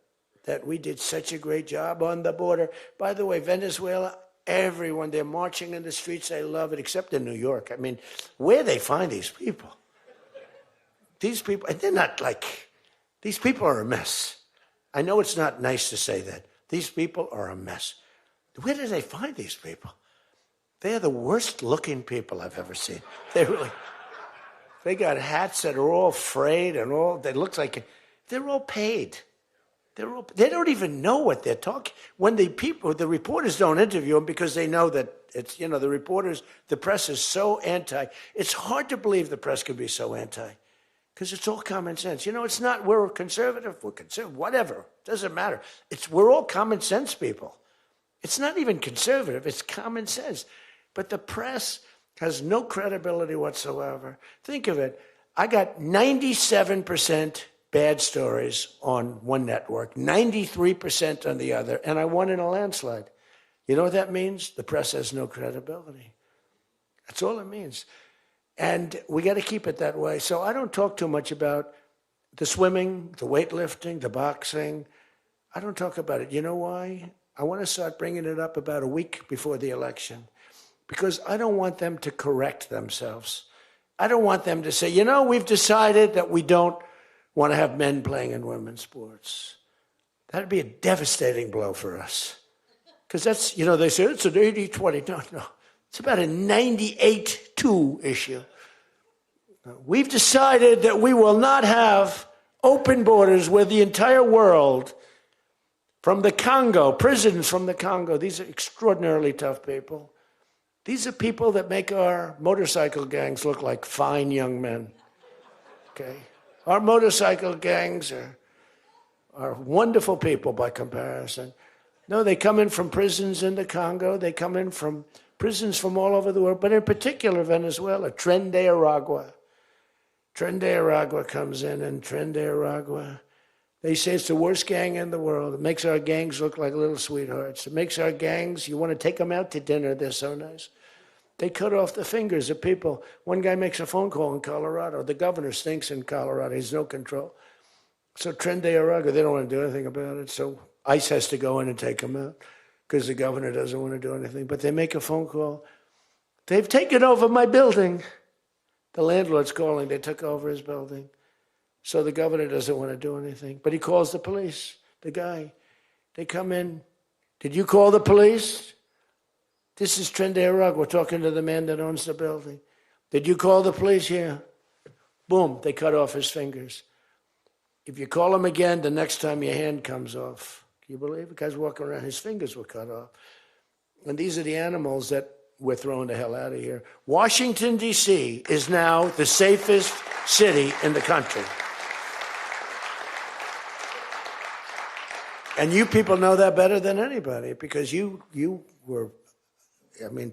that we did such a great job on the border. By the way, Venezuela, everyone, they're marching in the streets. They love it, except in New York. I mean, where they find these people? these people, and they're not like, these people are a mess. I know it's not nice to say that. These people are a mess. Where did they find these people? They're the worst looking people I've ever seen. They got hats that are all frayed and all, they look like, they're all paid. They don't even know what they're talking. When the reporters don't interview them because they know that it's, the press is so anti. It's hard to believe the press could be so anti because it's all common sense. It's not, we're conservative, whatever. Doesn't matter. We're all common sense people. It's not even conservative, it's common sense. But the press has no credibility whatsoever. Think of it. I got 97% bad stories on one network, 93% on the other, and I won in a landslide. You know what that means? The press has no credibility. That's all it means. And we got to keep it that way. So I don't talk too much about the swimming, the weightlifting, the boxing. I don't talk about it. You know why? I want to start bringing it up about a week before the election because I don't want them to correct themselves. I don't want them to say, we've decided that we don't want to have men playing in women's sports. That'd be a devastating blow for us. Because that's, they say it's an 80-20. No. It's about a 98-2 issue. We've decided that we will not have open borders where the entire world, from the Congo, prisons from the Congo, these are extraordinarily tough people. These are people that make our motorcycle gangs look like fine young men. Okay? Our motorcycle gangs are wonderful people by comparison. No, they come in from prisons in the Congo. They come in from prisons from all over the world, but in particular Venezuela. Tren de Aragua. Tren de Aragua comes in, and Tren de Aragua, they say it's the worst gang in the world. It makes our gangs look like little sweethearts. It makes our gangs, you want to take them out to dinner, they're so nice. They cut off the fingers of people. One guy makes a phone call in Colorado. The governor stinks in Colorado. He's no control. So Tren de Aragua, they don't want to do anything about it. So ICE has to go in and take them out because the governor doesn't want to do anything. But they make a phone call. They've taken over my building. The landlord's calling. They took over his building. So the governor doesn't want to do anything. But he calls the police, the guy. They come in. Did you call the police? This is Tren de Aragua. We're talking to the man that owns the building. Did you call the police? Yeah. Boom, they cut off his fingers. If you call him again, the next time your hand comes off. Can you believe it? The guy's walking around, his fingers were cut off. And these are the animals that we're throwing the hell out of here. Washington, D.C. is now the safest city in the country. And you people know that better than anybody because you were,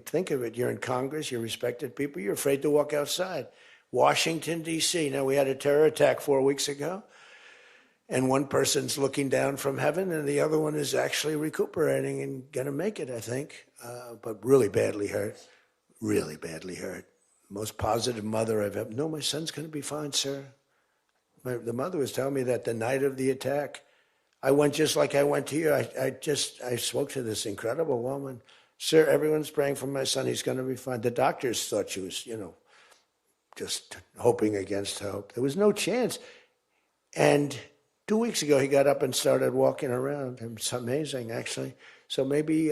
think of it. You're in Congress, you're respected people, you're afraid to walk outside. Washington, D.C. Now, we had a terror attack 4 weeks ago, and one person's looking down from heaven, and the other one is actually recuperating and going to make it, I think, but really badly hurt. Really badly hurt. Most positive mother I've ever. No, my son's going to be fine, sir. The mother was telling me that the night of the attack, I went just like I went to you. I spoke to this incredible woman. Sir, everyone's praying for my son. He's going to be fine. The doctors thought she was, just hoping against hope. There was no chance. And 2 weeks ago, he got up and started walking around. It's amazing, actually. So maybe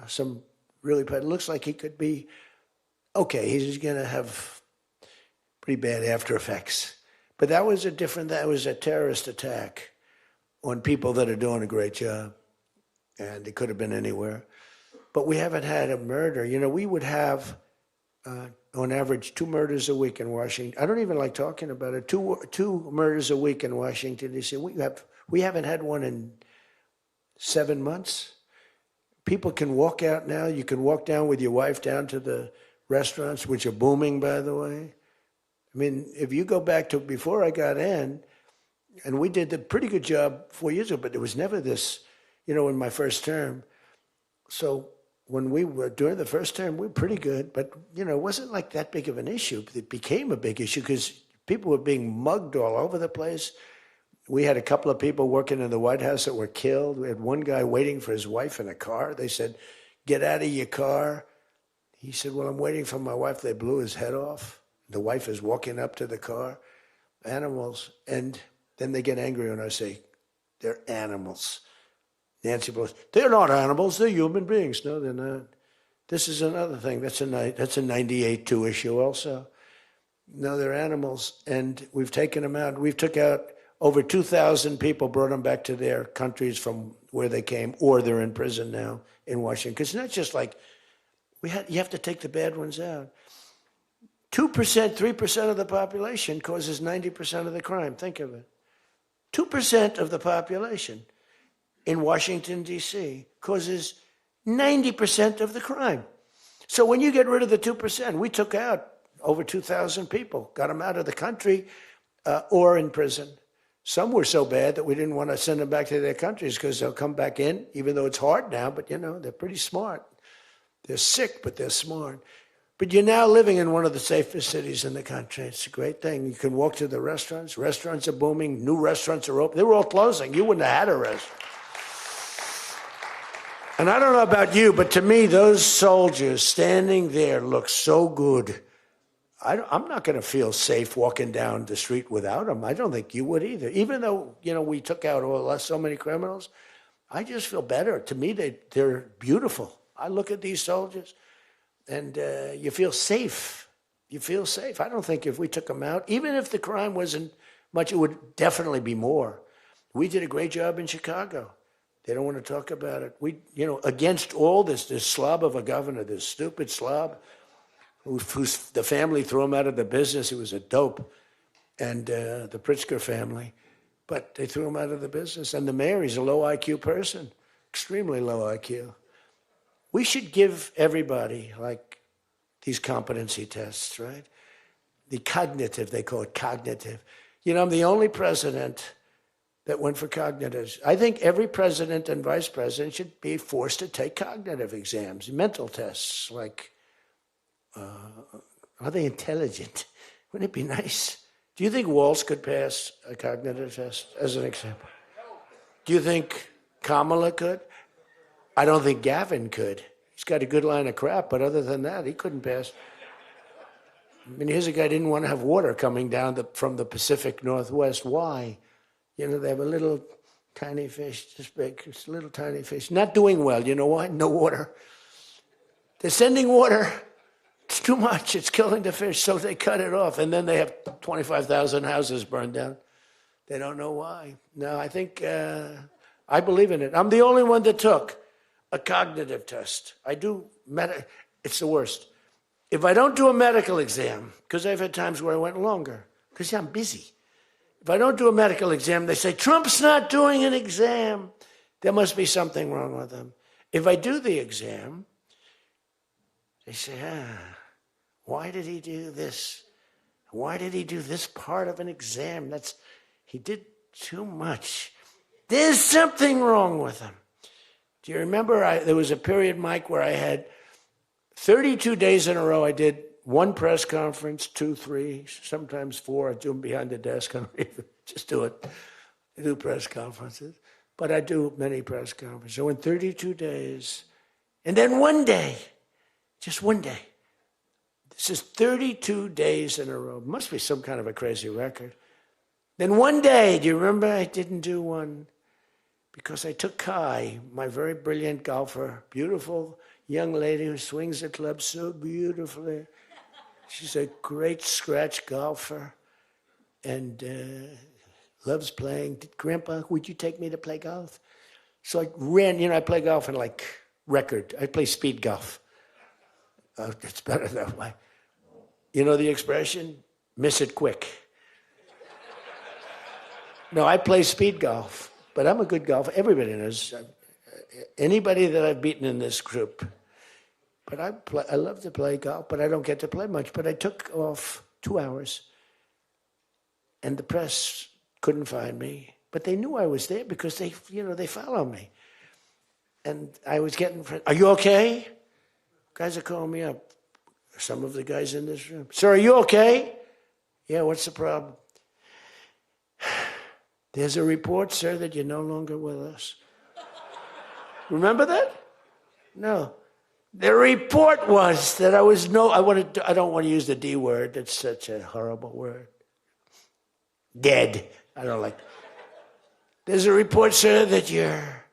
some really bad. It looks like he could be okay. He's going to have pretty bad after effects. But that was a terrorist attack on people that are doing a great job. And it could have been anywhere. But we haven't had a murder. We would have, on average, 2 murders a week in Washington. I don't even like talking about it. Two murders a week in Washington, D.C. We haven't had one in 7 months. People can walk out now. You can walk down with your wife down to the restaurants, which are booming, by the way. If you go back to before I got in, and we did a pretty good job 4 years ago, but there was never this, in my first term. So when we were during the first term, we were pretty good, but it wasn't like that big of an issue. It became a big issue because people were being mugged all over the place. We had a couple of people working in the White House that were killed. We had one guy waiting for his wife in a car. They said, "Get out of your car." He said, "Well, I'm waiting for my wife." They blew his head off. The wife is walking up to the car. animals. And then they get angry when I say, they're animals. Nancy Pelosi, they're not animals, they're human beings. No, they're not. This is another thing. That's a 98-2 issue also. No, they're animals, and we've taken them out. We've took out over 2,000 people, brought them back to their countries from where they came, or they're in prison now in Washington. Because it's not just like, you have to take the bad ones out. 2%, 3% of the population causes 90% of the crime. Think of it. 2% of the population in Washington, D.C. causes 90% of the crime. So when you get rid of the 2%, we took out over 2,000 people, got them out of the country or in prison. Some were so bad that we didn't want to send them back to their countries because they'll come back in, even though it's hard now, but they're pretty smart. They're sick, but they're smart. But you're now living in one of the safest cities in the country. It's a great thing. You can walk to the restaurants. Restaurants are booming. New restaurants are open. They were all closing. You wouldn't have had a restaurant. And I don't know about you, but to me, those soldiers standing there look so good. I'm not going to feel safe walking down the street without them. I don't think you would either. Even though, we took out so many criminals, I just feel better. To me, they're beautiful. I look at these soldiers, and you feel safe. You feel safe. I don't think if we took them out, even if the crime wasn't much, it would definitely be more. We did a great job in Chicago. They don't want to talk about it. We, against all this slob of a governor, this stupid slob, the family threw him out of the business. He was a dope, and the Pritzker family. But they threw him out of the business. And the mayor, he's a low IQ person, extremely low IQ. We should give everybody, like, these competency tests, right? The cognitive, they call it cognitive. I'm the only president that went for cognitive. I think every president and vice president should be forced to take cognitive exams, mental tests, like, are they intelligent? Wouldn't it be nice? Do you think Walsh could pass a cognitive test, as an example? Do you think Kamala could? I don't think Gavin could. He's got a good line of crap, but other than that, he couldn't pass. I mean, here's a guy who didn't want to have water coming down from the Pacific Northwest. Why? They have a little tiny fish, this big, it's a little tiny fish. Not doing well. You know why? No water. They're sending water. It's too much. It's killing the fish, so they cut it off. And then they have 25,000 houses burned down. They don't know why. No, I think, I believe in it. I'm the only one that took a cognitive test. I do, it's the worst. If I don't do a medical exam, because I've had times where I went longer, because I'm busy. If I don't do a medical exam, they say, Trump's not doing an exam. There must be something wrong with him. If I do the exam, they say, why did he do this? Why did he do this part of an exam? He did too much. There's something wrong with him. Do you remember there was a period, Mike, where I had 32 days in a row I did one press conference, 2, 3, sometimes 4. I do them behind the desk. I don't even just do it. I do press conferences. But I do many press conferences. So in 32 days, and then one day, just one day. This is 32 days in a row. Must be some kind of a crazy record. Then one day, do you remember I didn't do one? Because I took Kai, my very brilliant golfer, beautiful young lady who swings the club so beautifully. She's a great scratch golfer and loves playing. Grandpa, would you take me to play golf? So I ran, I play golf in like record. I play speed golf. It's better that way. You know the expression? Miss it quick. No, I play speed golf, but I'm a good golfer. Everybody knows. Anybody that I've beaten in this group. But I love to play golf, but I don't get to play much. But I took off 2 hours, and the press couldn't find me. But they knew I was there because they follow me. And I was getting, are you okay? Guys are calling me up. Some of the guys in this room. Sir, are you okay? Yeah, what's the problem? There's a report, sir, that you're no longer with us. Remember that? No. The report was that I don't want to use the D word. It's such a horrible word. Dead. I don't like. There's a report, sir, that you're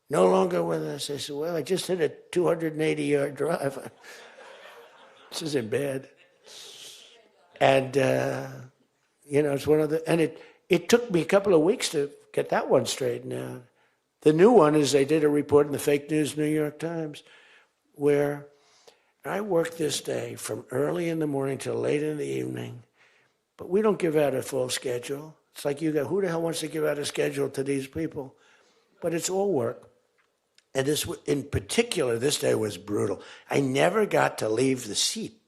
no longer with us. I said, well, I just hit a 280-yard drive. This isn't bad. And, it's one of the, and it took me a couple of weeks to get that one straightened out. The new one is they did a report in the fake news New York Times where I worked this day from early in the morning till late in the evening, but we don't give out a full schedule. It's like you go, who the hell wants to give out a schedule to these people? But it's all work. And this, in particular, this day was brutal. I never got to leave the seat.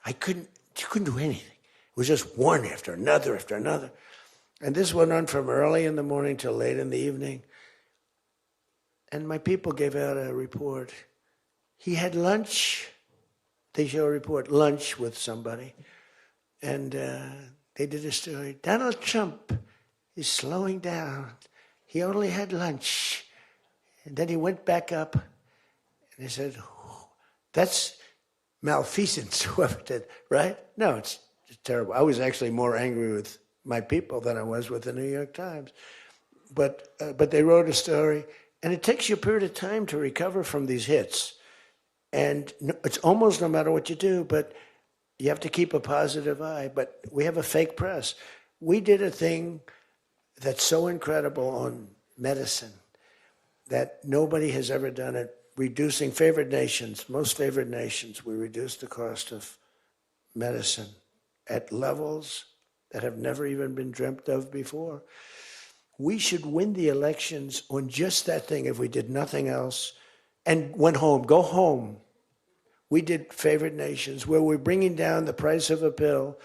You couldn't do anything. It was just one after another after another. And this went on from early in the morning till late in the evening. And my people gave out a report. He had lunch. They show a report, lunch with somebody. And they did a story. Donald Trump is slowing down. He only had lunch. And then he went back up. And they said, that's malfeasance, whoever did, right? No, it's terrible. I was actually more angry with my people than I was with the New York Times. But they wrote a story. And it takes you a period of time to recover from these hits. And it's almost no matter what you do, but you have to keep a positive eye. But we have a fake press. We did a thing that's so incredible on medicine that nobody has ever done it. Reducing favored nations, most favored nations, we reduced the cost of medicine at levels that have never even been dreamt of before. We should win the elections on just that thing if we did nothing else and went home, go home. We did favored nations where we're bringing down the price of a pill.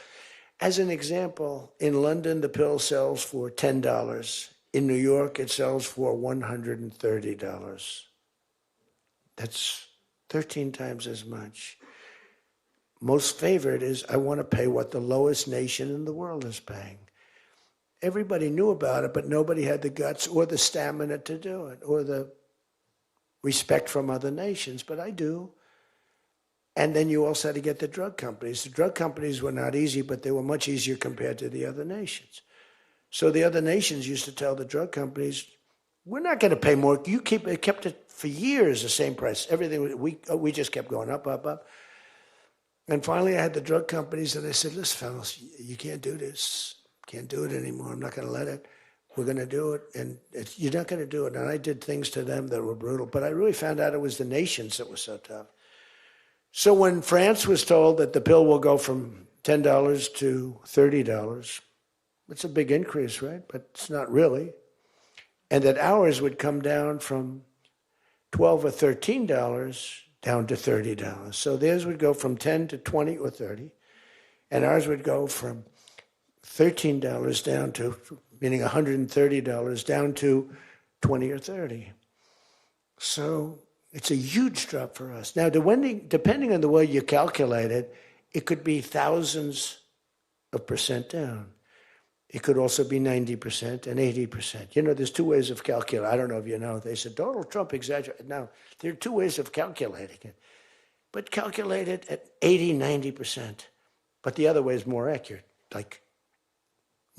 As an example, in London, the pill sells for $10. In New York, it sells for $130. That's 13 times as much. Most favored is I want to pay what the lowest nation in the world is paying. Everybody knew about it, but nobody had the guts or the stamina to do it or the respect from other nations, but I do. And then you also had to get the drug companies. The drug companies were not easy, but they were much easier compared to the other nations. So the other nations used to tell the drug companies, we're not going to pay more. You kept it for years the same price. Everything, we just kept going up, up, up. And finally I had the drug companies and I said, listen, fellas, you can't do this. Can't do it anymore. I'm not going to let it. We're going to do it. And you're not going to do it. And I did things to them that were brutal. But I really found out it was the nations that were so tough. So when France was told that the pill will go from $10 to $30, it's a big increase, right? But it's not really. And that ours would come down from $12 or $13 down to $30. So theirs would go from 10 to 20 or 30. And ours would go from $13 down to, meaning $130 down to 20 or 30. So it's a huge drop for us. Now, depending on the way you calculate it, it could be thousands of percent down. It could also be 90% and 80%. You know, there's two ways of calculating. I don't know if you know. They said Donald Trump exaggerated. Now, there are two ways of calculating it. But calculate it at 80, 90%. But the other way is more accurate, like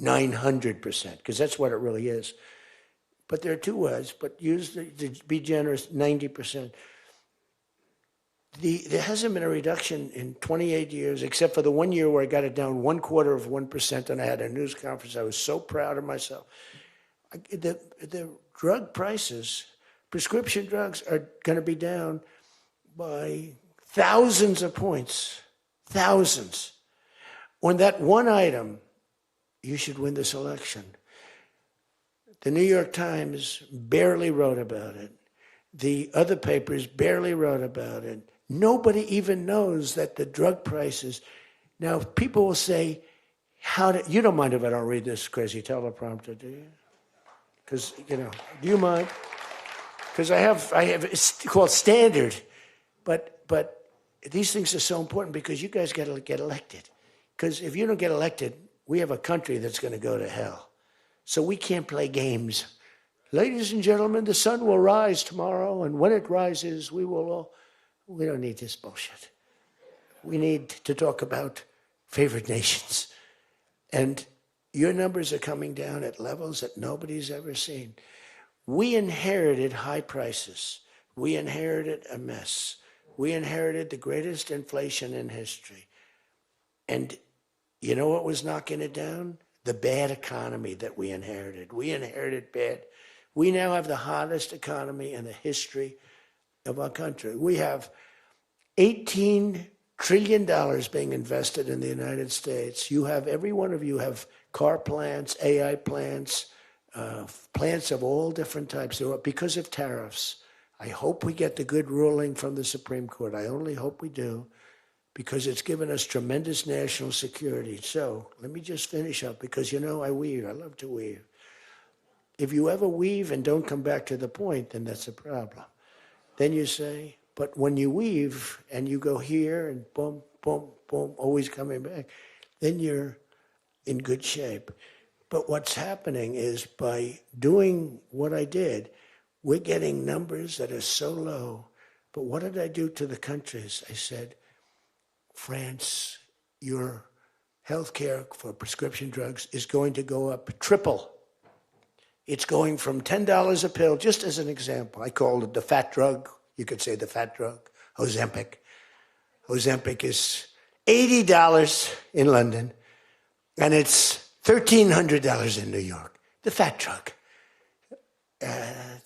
900%, because that's what it really is. But there are two ways, but use to be generous, 90%. There hasn't been a reduction in 28 years, except for the 1 year where I got it down 1/4%, and I had a news conference. I was so proud of myself. The drug prices, prescription drugs, are going to be down by thousands of points, thousands. On that one item, you should win this election. The New York Times barely wrote about it. The other papers barely wrote about it. Nobody even knows that the drug prices. Now, people will say, you don't mind if I don't read this crazy teleprompter, do you? Because, do you mind? Because I have, it's called standard. But these things are so important because you guys got to get elected. Because if you don't get elected, we have a country that's going to go to hell. So we can't play games. Ladies and gentlemen, the sun will rise tomorrow, and when it rises, we don't need this bullshit. We need to talk about favored nations. And Your numbers are coming down at levels that nobody's ever seen. We inherited high prices. We inherited a mess. We inherited the greatest inflation in history. And you know what was knocking it down? The bad economy that we inherited. We inherited bad. We now have the hottest economy in the history of our country. We have $18 trillion being invested in the United States. You have, every one of you have car plants, AI plants, plants of all different types. Because of tariffs. I hope we get the good ruling from the Supreme Court. I only hope we do, because it's given us tremendous national security. So let me just finish up, because you know I weave. I love to weave. If you ever weave and don't come back to the point, then that's a problem. Then you say, but when you weave and you go here and boom, boom, boom, always coming back, then you're in good shape. But what's happening is, by doing what I did, we're getting numbers that are so low. But what did I do to the countries? I said, France, your health care for prescription drugs is going to go up triple. It's going from $10 a pill, just as an example. I called it the fat drug. You could say the fat drug, Ozempic. Ozempic is $80 in London, and it's $1,300 in New York. The fat drug. A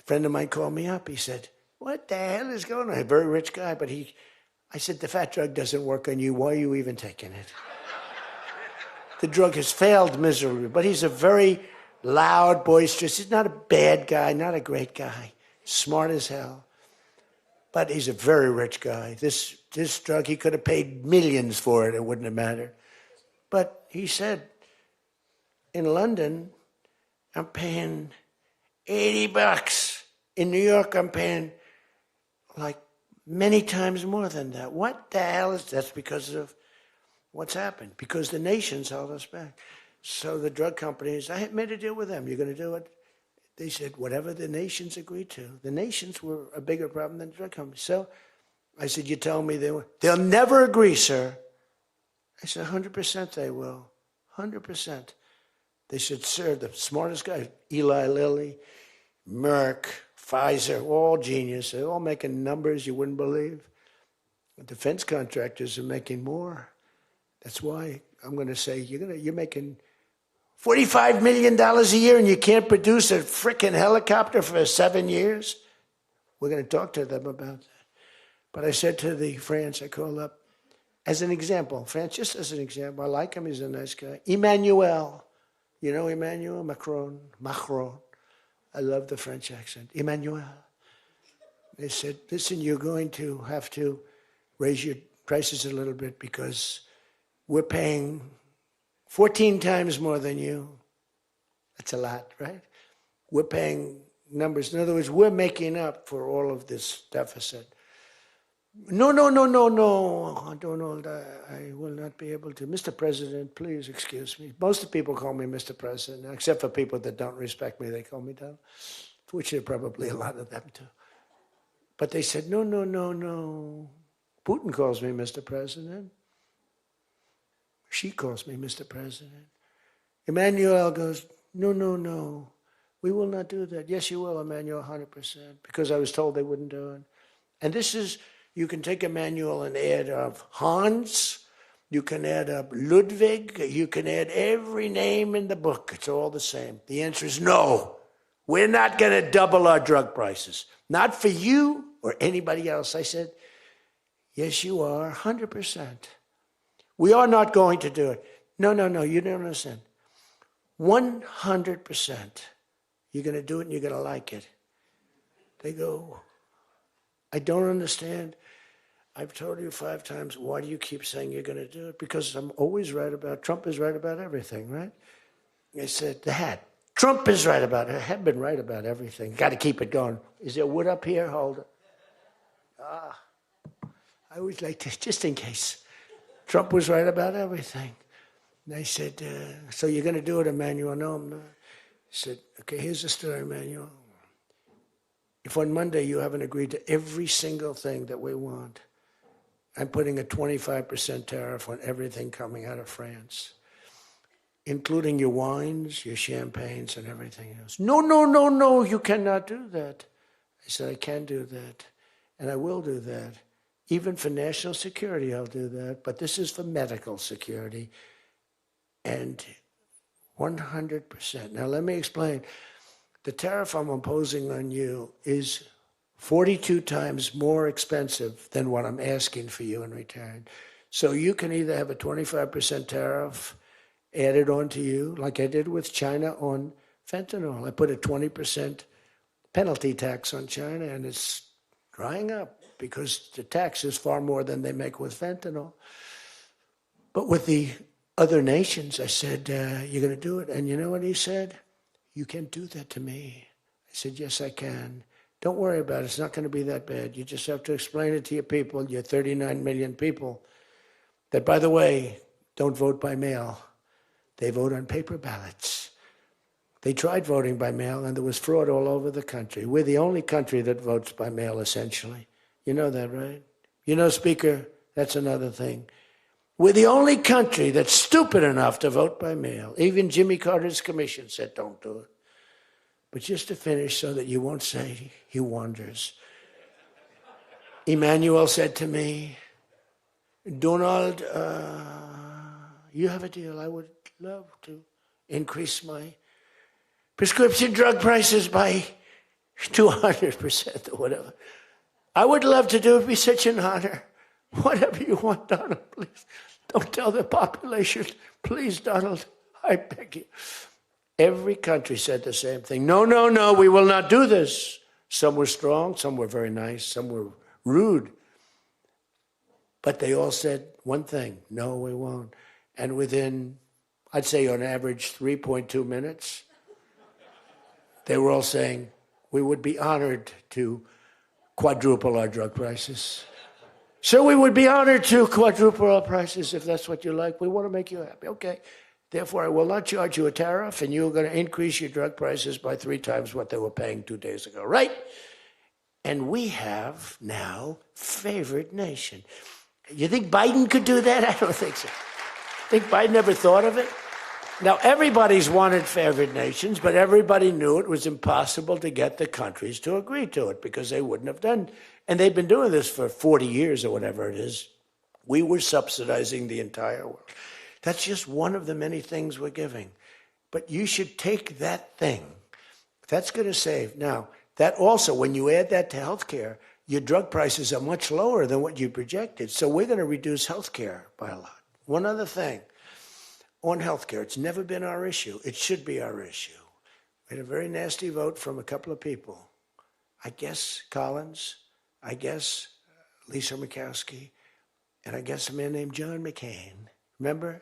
friend of mine called me up. He said, what the hell is going on? A very rich guy, but I said, the fat drug doesn't work on you. Why are you even taking it? The drug has failed miserably, but he's a very loud, boisterous. He's not a bad guy, not a great guy. Smart as hell. But he's a very rich guy. This drug, he could have paid millions for it. It wouldn't have mattered. But he said, in London, I'm paying $80. In New York, I'm paying like many times more than that. What the hell is that? That's because of what's happened. Because the nations held us back. So the drug companies, I had made a deal with them. You're going to do it? They said, whatever the nations agreed to. The nations were a bigger problem than the drug companies. So I said, you tell me they'll never agree, sir. I said, 100% they will. 100%. They said, sir, the smartest guy, Eli Lilly, Merck, Pfizer, all genius. They're all making numbers you wouldn't believe. The defense contractors are making more. That's why I'm going to say, you're making $45 million a year and you can't produce a frickin' helicopter for 7 years? We're going to talk to them about that. But I said to the France, I called up, as an example, France, just as an example, I like him, he's a nice guy. Emmanuel, you know Emmanuel Macron? I love the French accent. Emmanuel. They said, listen, you're going to have to raise your prices a little bit because we're paying 14 times more than you. That's a lot, right? We're paying numbers. In other words, we're making up for all of this deficit. No, Donald, I will not be able to. Mr. President, please excuse me. Most of the people call me Mr. President, except for people that don't respect me, they call me Donald, which are probably a lot of them too. But they said, no. Putin calls me Mr. President. She calls me Mr. President. Emmanuel goes, no. We will not do that. Yes, you will, Emmanuel, 100%, because I was told they wouldn't do it. And this is, you can take Emmanuel and add up Hans, you can add up Ludwig, you can add every name in the book. It's all the same. The answer is no. We're not going to double our drug prices. Not for you or anybody else. I said, yes, you are, 100%. We are not going to do it. No, you don't understand. 100%. You're going to do it and you're going to like it. They go, I don't understand. I've told you 5 times, why do you keep saying you're going to do it? Because I'm always right about, Trump is right about everything, right? I said, the hat. Trump is right about it. I have been right about everything. Got to keep it going. Is there wood up here? Hold it. I always like to, just in case. Trump was right about everything. And I said, so you're going to do it, Emmanuel? No, I'm not. I said, okay, here's the story, Emmanuel. If on Monday you haven't agreed to every single thing that we want, I'm putting a 25% tariff on everything coming out of France. including your wines, your champagnes, and everything else. No, no, no, no, you cannot do that. I said, I can do that, and I will do that. Even for national security, I'll do that, but this is for medical security, and 100%. Now, let me explain. The tariff I'm imposing on you is 42 times more expensive than what I'm asking for you in return. So you can either have a 25% tariff added on to you, like I did with China on fentanyl. I put a 20% penalty tax on China, and it's drying up because the tax is far more than they make with fentanyl. But with the other nations, I said, you're going to do it. And you know what he said? You can't do that to me. I said, yes, I can. Don't worry about it. It's not going to be that bad. You just have to explain it to your people, your 39 million people, that, by the way, don't vote by mail. They vote on paper ballots. They tried voting by mail, and there was fraud all over the country. We're the only country that votes by mail, essentially. You know that, right? You know, Speaker, that's another thing. We're the only country that's stupid enough to vote by mail. Even Jimmy Carter's commission said, don't do it. But just to finish so that you won't say he wanders. Emmanuel said to me, Donald, you have a deal. I would love to increase my prescription drug prices by 200% or whatever. I would love to do it. It'd be such an honor. Whatever you want, Donald, please. Don't tell the population. Please, Donald, I beg you. Every country said the same thing. No, no, no, we will not do this. Some were strong, some were very nice, some were rude. But they all said one thing, no, we won't. And within, I'd say on average, 3.2 minutes, they were all saying, we would be honored to quadruple our drug prices. So we would be honored to quadruple our prices if that's what you like. We want to make you happy. Okay. Therefore, I will not charge you a tariff, and you're going to increase your drug prices by 3 times what they were paying 2 days ago, right? And we have now favored nation. You think Biden could do that? I don't think so. Think Biden ever thought of it? Now, everybody's wanted favored nations, but everybody knew it was impossible to get the countries to agree to it because they wouldn't have done. And they've been doing this for 40 years or whatever it is. We were subsidizing the entire world. That's just one of the many things we're giving. But you should take that thing. That's going to save. Now, that also, when you add that to healthcare, your drug prices are much lower than what you projected. So we're going to reduce healthcare by a lot. One other thing. On healthcare, it's never been our issue. It should be our issue. We had a very nasty vote from a couple of people. I guess Collins, I guess Lisa Murkowski, and I guess a man named John McCain. Remember?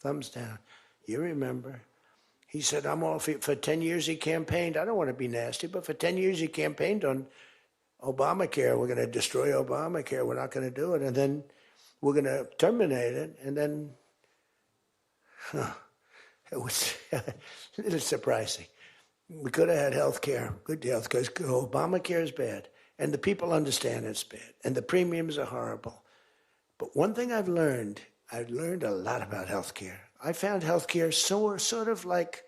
Thumbs down. You remember. He said, I'm all for 10 years he campaigned. I don't want to be nasty, but for 10 years he campaigned on Obamacare. We're going to destroy Obamacare. We're not going to do it. And then we're going to terminate it. And then, it was a little surprising. We could have had health care, good health care. Obamacare is bad. And the people understand it's bad. And the premiums are horrible. But one thing I've learned a lot about healthcare. I found healthcare sort of like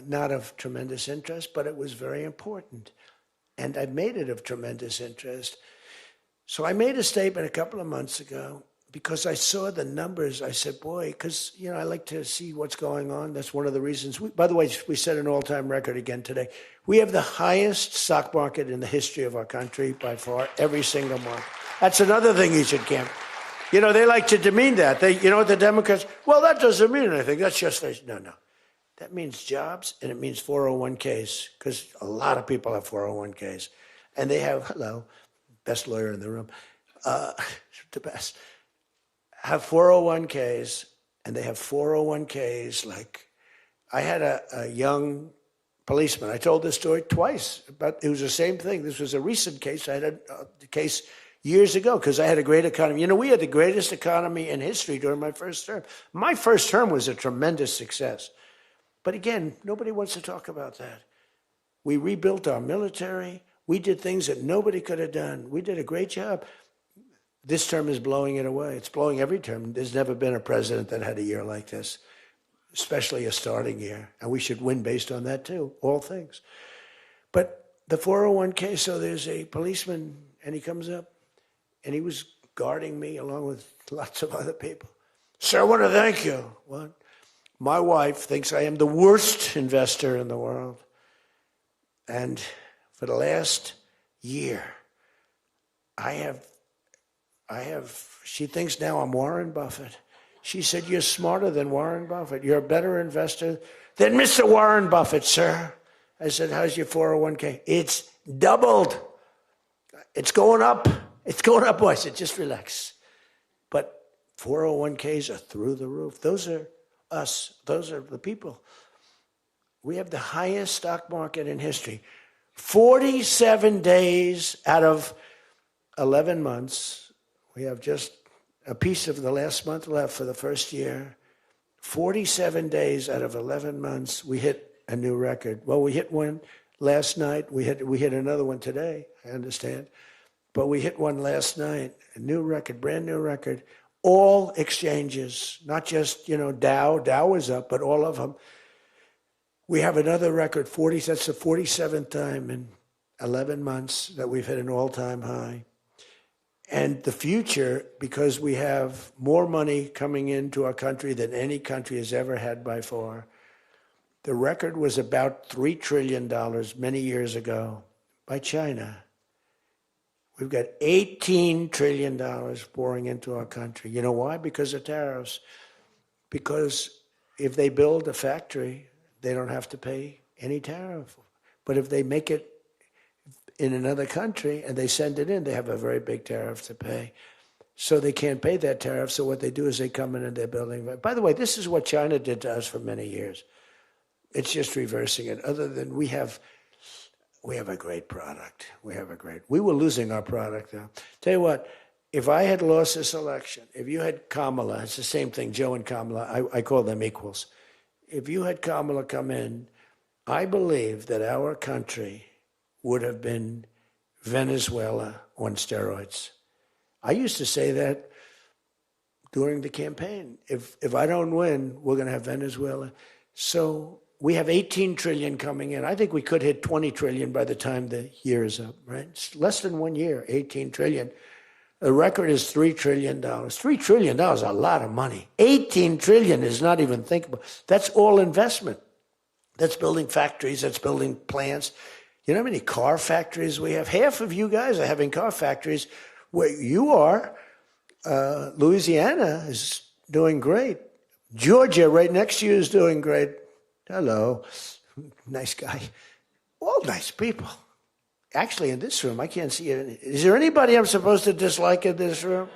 not of tremendous interest, but it was very important. And I made it of tremendous interest. So I made a statement a couple of months ago because I saw the numbers. I said, boy, because, you know, I like to see what's going on. That's one of the reasons. By the way, we set an all-time record again today. We have the highest stock market in the history of our country by far, every single month. That's another thing you should camp. You know, they like to demean that. You know what the Democrats, well, that doesn't mean anything. That's just, no. That means jobs, and it means 401ks, because a lot of people have 401ks. And they have, hello, best lawyer in the room, the best, have 401ks, and they have 401ks like, I had a young policeman. I told this story twice, but it was the same thing. This was a recent case. I had a case years ago, because I had a great economy. You know, we had the greatest economy in history during my first term. My first term was a tremendous success. But again, nobody wants to talk about that. We rebuilt our military. We did things that nobody could have done. We did a great job. This term is blowing it away. It's blowing every term. There's never been a president that had a year like this. especially a starting year. And we should win based on that too, all things. But the 401k, so there's a policeman and he comes up and he was guarding me along with lots of other people. Sir, I want to thank you. What? My wife thinks I am the worst investor in the world. And for the last year, she thinks now I'm Warren Buffett. She said, you're smarter than Warren Buffett. You're a better investor than Mr. Warren Buffett, sir. I said, how's your 401k? It's doubled. It's going up. It's going up. I said, just relax. But 401ks are through the roof. Those are us. Those are the people. We have the highest stock market in history. 47 days out of 11 months. We have just a piece of the last month left for the first year. 47 days out of 11 months, we hit a new record. Well, we hit one last night. We hit another one today, I understand. But we hit one last night, a new record, brand new record. All exchanges, not just, Dow. Dow was up, but all of them. We have another record, that's the 47th time in 11 months that we've hit an all-time high. And the future, because we have more money coming into our country than any country has ever had by far. The record was about $3 trillion many years ago by China. We've got $18 trillion pouring into our country. You know why? Because of tariffs. Because if they build a factory, they don't have to pay any tariff. But if they make it in another country and they send it in, they have a very big tariff to pay. So they can't pay that tariff. So what they do is they come in and they're building. By the way, this is what China did to us for many years. It's just reversing it. Other than we have a great product. We were losing our product though. Tell you what, if I had lost this election, if you had Kamala, it's the same thing, Joe and Kamala, I call them equals. If you had Kamala come in, I believe that our country would have been Venezuela on steroids. I used to say that during the campaign. If I don't win, we're going to have Venezuela. So we have 18 trillion coming in. I think we could hit 20 trillion by the time the year is up, right? It's less than 1 year, 18 trillion. The record is $3 trillion. $3 trillion is a lot of money. 18 trillion is not even thinkable. That's all investment. That's building factories. That's building plants. You know how many car factories we have? Half of you guys are having car factories. Where you are, Louisiana is doing great. Georgia, right next to you, is doing great. Hello. Nice guy. All nice people. Actually, in this room, I can't see it. Is there anybody I'm supposed to dislike in this room?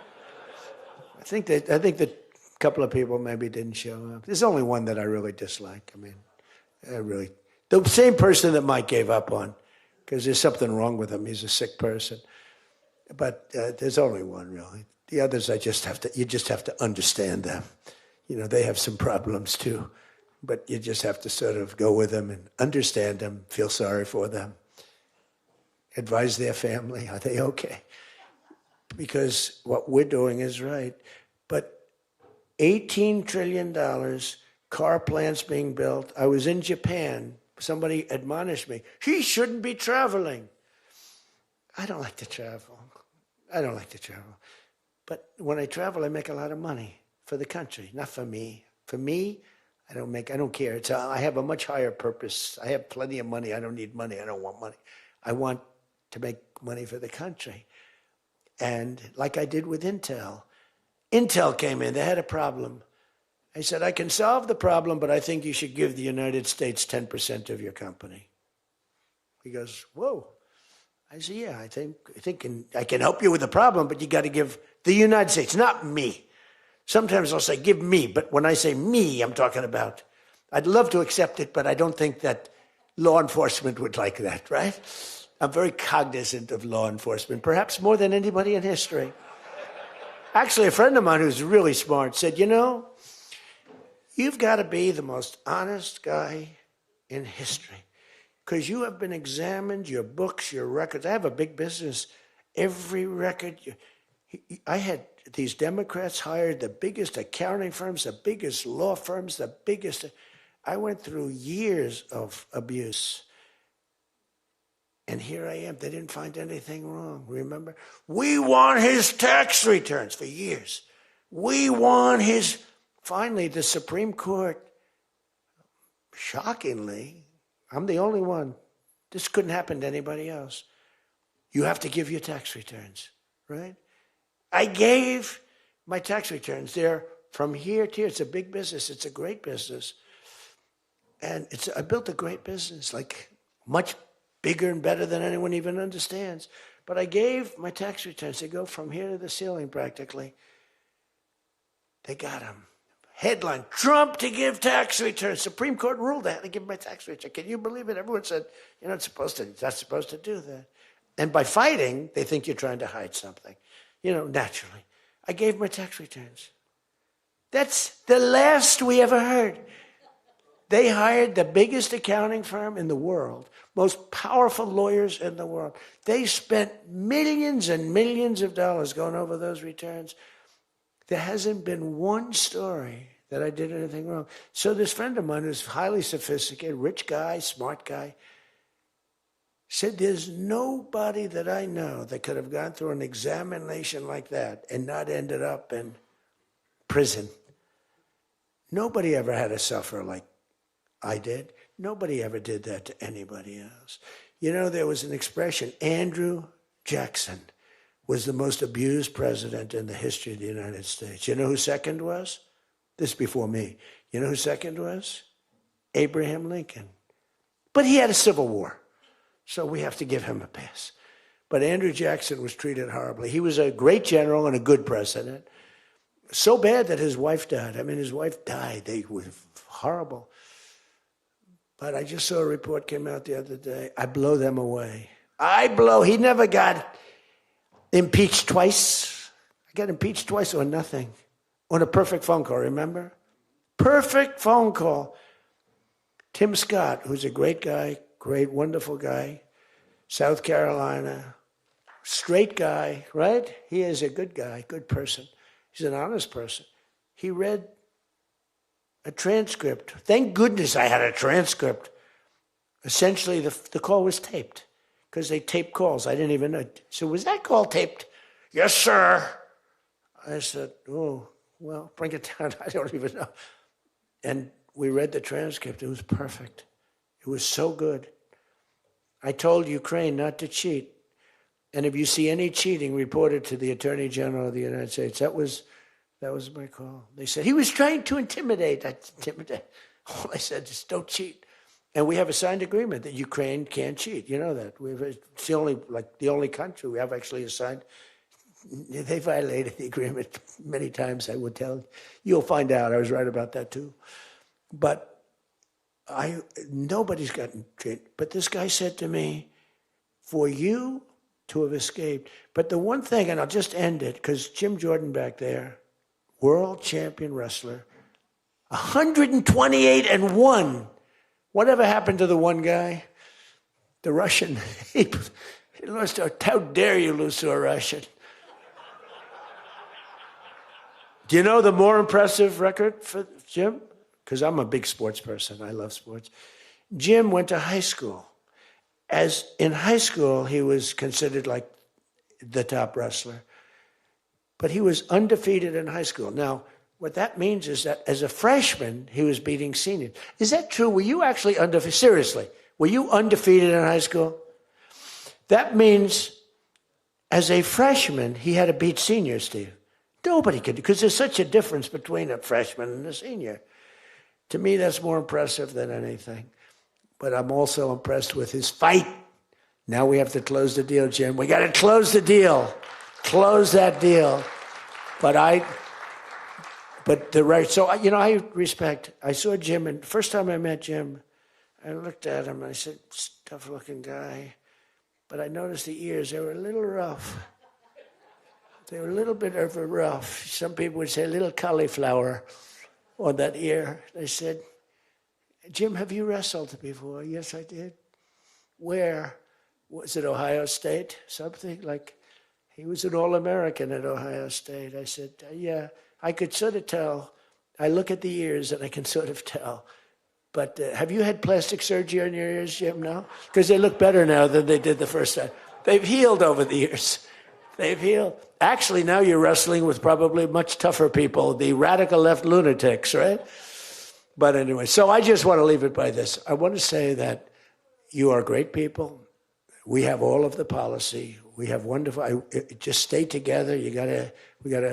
I think that a couple of people maybe didn't show up. There's only one that I really dislike. The same person that Mike gave up on, because there's something wrong with him. He's a sick person. But there's only one, really. The others, you just have to understand them. They have some problems too. But you just have to sort of go with them and understand them, feel sorry for them, advise their family, are they okay? Because what we're doing is right. But $18 trillion, car plants being built. I was in Japan. Somebody admonished me, he shouldn't be traveling. I don't like to travel. But when I travel, I make a lot of money for the country, not for me. For me, I don't care. I have a much higher purpose. I have plenty of money. I don't need money. I don't want money. I want to make money for the country. And like I did with Intel. Intel came in. They had a problem. I said, I can solve the problem, but I think you should give the United States 10% of your company. He goes, whoa. I said, yeah, I think I can help you with the problem, but you got to give the United States, not me. Sometimes I'll say, give me, but when I say me, I'm talking about, I'd love to accept it, but I don't think that law enforcement would like that, right? I'm very cognizant of law enforcement, perhaps more than anybody in history. Actually, a friend of mine who's really smart said, you've got to be the most honest guy in history because you have been examined, your books, your records. I have a big business. Every record, I had these Democrats hired the biggest accounting firms, the biggest law firms, the biggest. I went through years of abuse. And here I am. They didn't find anything wrong, remember? We want his tax returns for years. We want his... Finally, the Supreme Court, shockingly, I'm the only one. This couldn't happen to anybody else. You have to give your tax returns, right? I gave my tax returns. They're from here to here. It's a big business. It's a great business. And I built a great business, like much bigger and better than anyone even understands. But I gave my tax returns. They go from here to the ceiling practically. They got them. Headline, Trump to give tax returns. Supreme Court ruled I had to give my tax return. Can you believe it? Everyone said, you're not supposed to do that. And by fighting, they think you're trying to hide something. Naturally. I gave my tax returns. That's the last we ever heard. They hired the biggest accounting firm in the world, most powerful lawyers in the world. They spent millions and millions of dollars going over those returns. There hasn't been one story that I did anything wrong. So this friend of mine who's highly sophisticated, rich guy, smart guy, said there's nobody that I know that could have gone through an examination like that and not ended up in prison. Nobody ever had to suffer like I did. Nobody ever did that to anybody else. There was an expression, Andrew Jackson was the most abused president in the history of the United States. You know who second was? This is before me. You know who second was? Abraham Lincoln. But he had a civil war, so we have to give him a pass. But Andrew Jackson was treated horribly. He was a great general and a good president. So bad that his wife died. His wife died. They were horrible. But I just saw a report came out the other day. I blow them away. He never got impeached twice. I got impeached twice on nothing. On a perfect phone call, remember? Perfect phone call. Tim Scott, who's a great guy, great, wonderful guy, South Carolina, straight guy, right? He is a good guy, good person. He's an honest person. He read a transcript. Thank goodness I had a transcript. Essentially, the call was taped because they tape calls. I didn't even know. So was that call taped? Yes, sir. I said, oh, well, bring it down. I don't even know. And we read the transcript. It was perfect. It was so good. I told Ukraine not to cheat. And if you see any cheating, report it to the Attorney General of the United States. That was my call. They said, he was trying to intimidate. All I said is, don't cheat. And we have a signed agreement that Ukraine can't cheat. You know that. It's the only country we have actually a signed. They violated the agreement many times, I would tell. You'll find out. I was right about that too. But nobody's gotten treated. But this guy said to me, for you to have escaped. But the one thing, and I'll just end it, because Jim Jordan back there, world champion wrestler, 128-1. Whatever happened to the one guy? The Russian. He lost to, how dare you lose to a Russian? Do you know the more impressive record for Jim? Because I'm a big sports person. I love sports. Jim went to high school. As in high school, he was considered like the top wrestler. But he was undefeated in high school. Now, what that means is that as a freshman, he was beating seniors. Is that true? Were you actually undefeated? Seriously, were you undefeated in high school? That means as a freshman, he had to beat seniors, Steve. Nobody could, because there's such a difference between a freshman and a senior. To me, that's more impressive than anything. But I'm also impressed with his fight. Now we have to close the deal, Jim. We got to close the deal. Close that deal. So, I respect. I saw Jim, and the first time I met Jim, I looked at him, and I said, tough-looking guy. But I noticed the ears, they were a little rough. They were a little bit of a rough. Some people would say a little cauliflower on that ear. I said, Jim, have you wrestled before? Yes, I did. Where? Was it Ohio State? Something like... He was an All-American at Ohio State. I said, yeah, I could sort of tell. I look at the ears and I can sort of tell. But have you had plastic surgery on your ears, Jim? No? Because they look better now than they did the first time. They've healed over the years. They've healed. Actually, now you're wrestling with probably much tougher people, the radical left lunatics, right? But anyway, so I just want to leave it by this. I want to say that you are great people. We have all of the policy. We have wonderful. Just stay together. We got a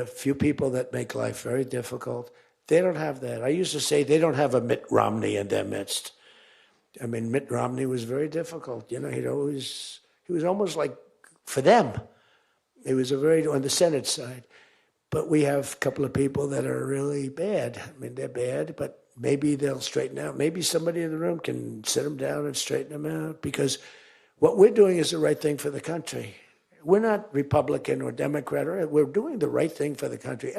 few people that make life very difficult. They don't have that. I used to say they don't have a Mitt Romney in their midst. I mean, Mitt Romney was very difficult. You know, he was almost like for them. He was on the Senate side. But we have a couple of people that are really bad. I mean, they're bad, but maybe they'll straighten out. Maybe somebody in the room can sit them down and straighten them out, because what we're doing is the right thing for the country. We're not Republican or Democrat. We're doing the right thing for the country.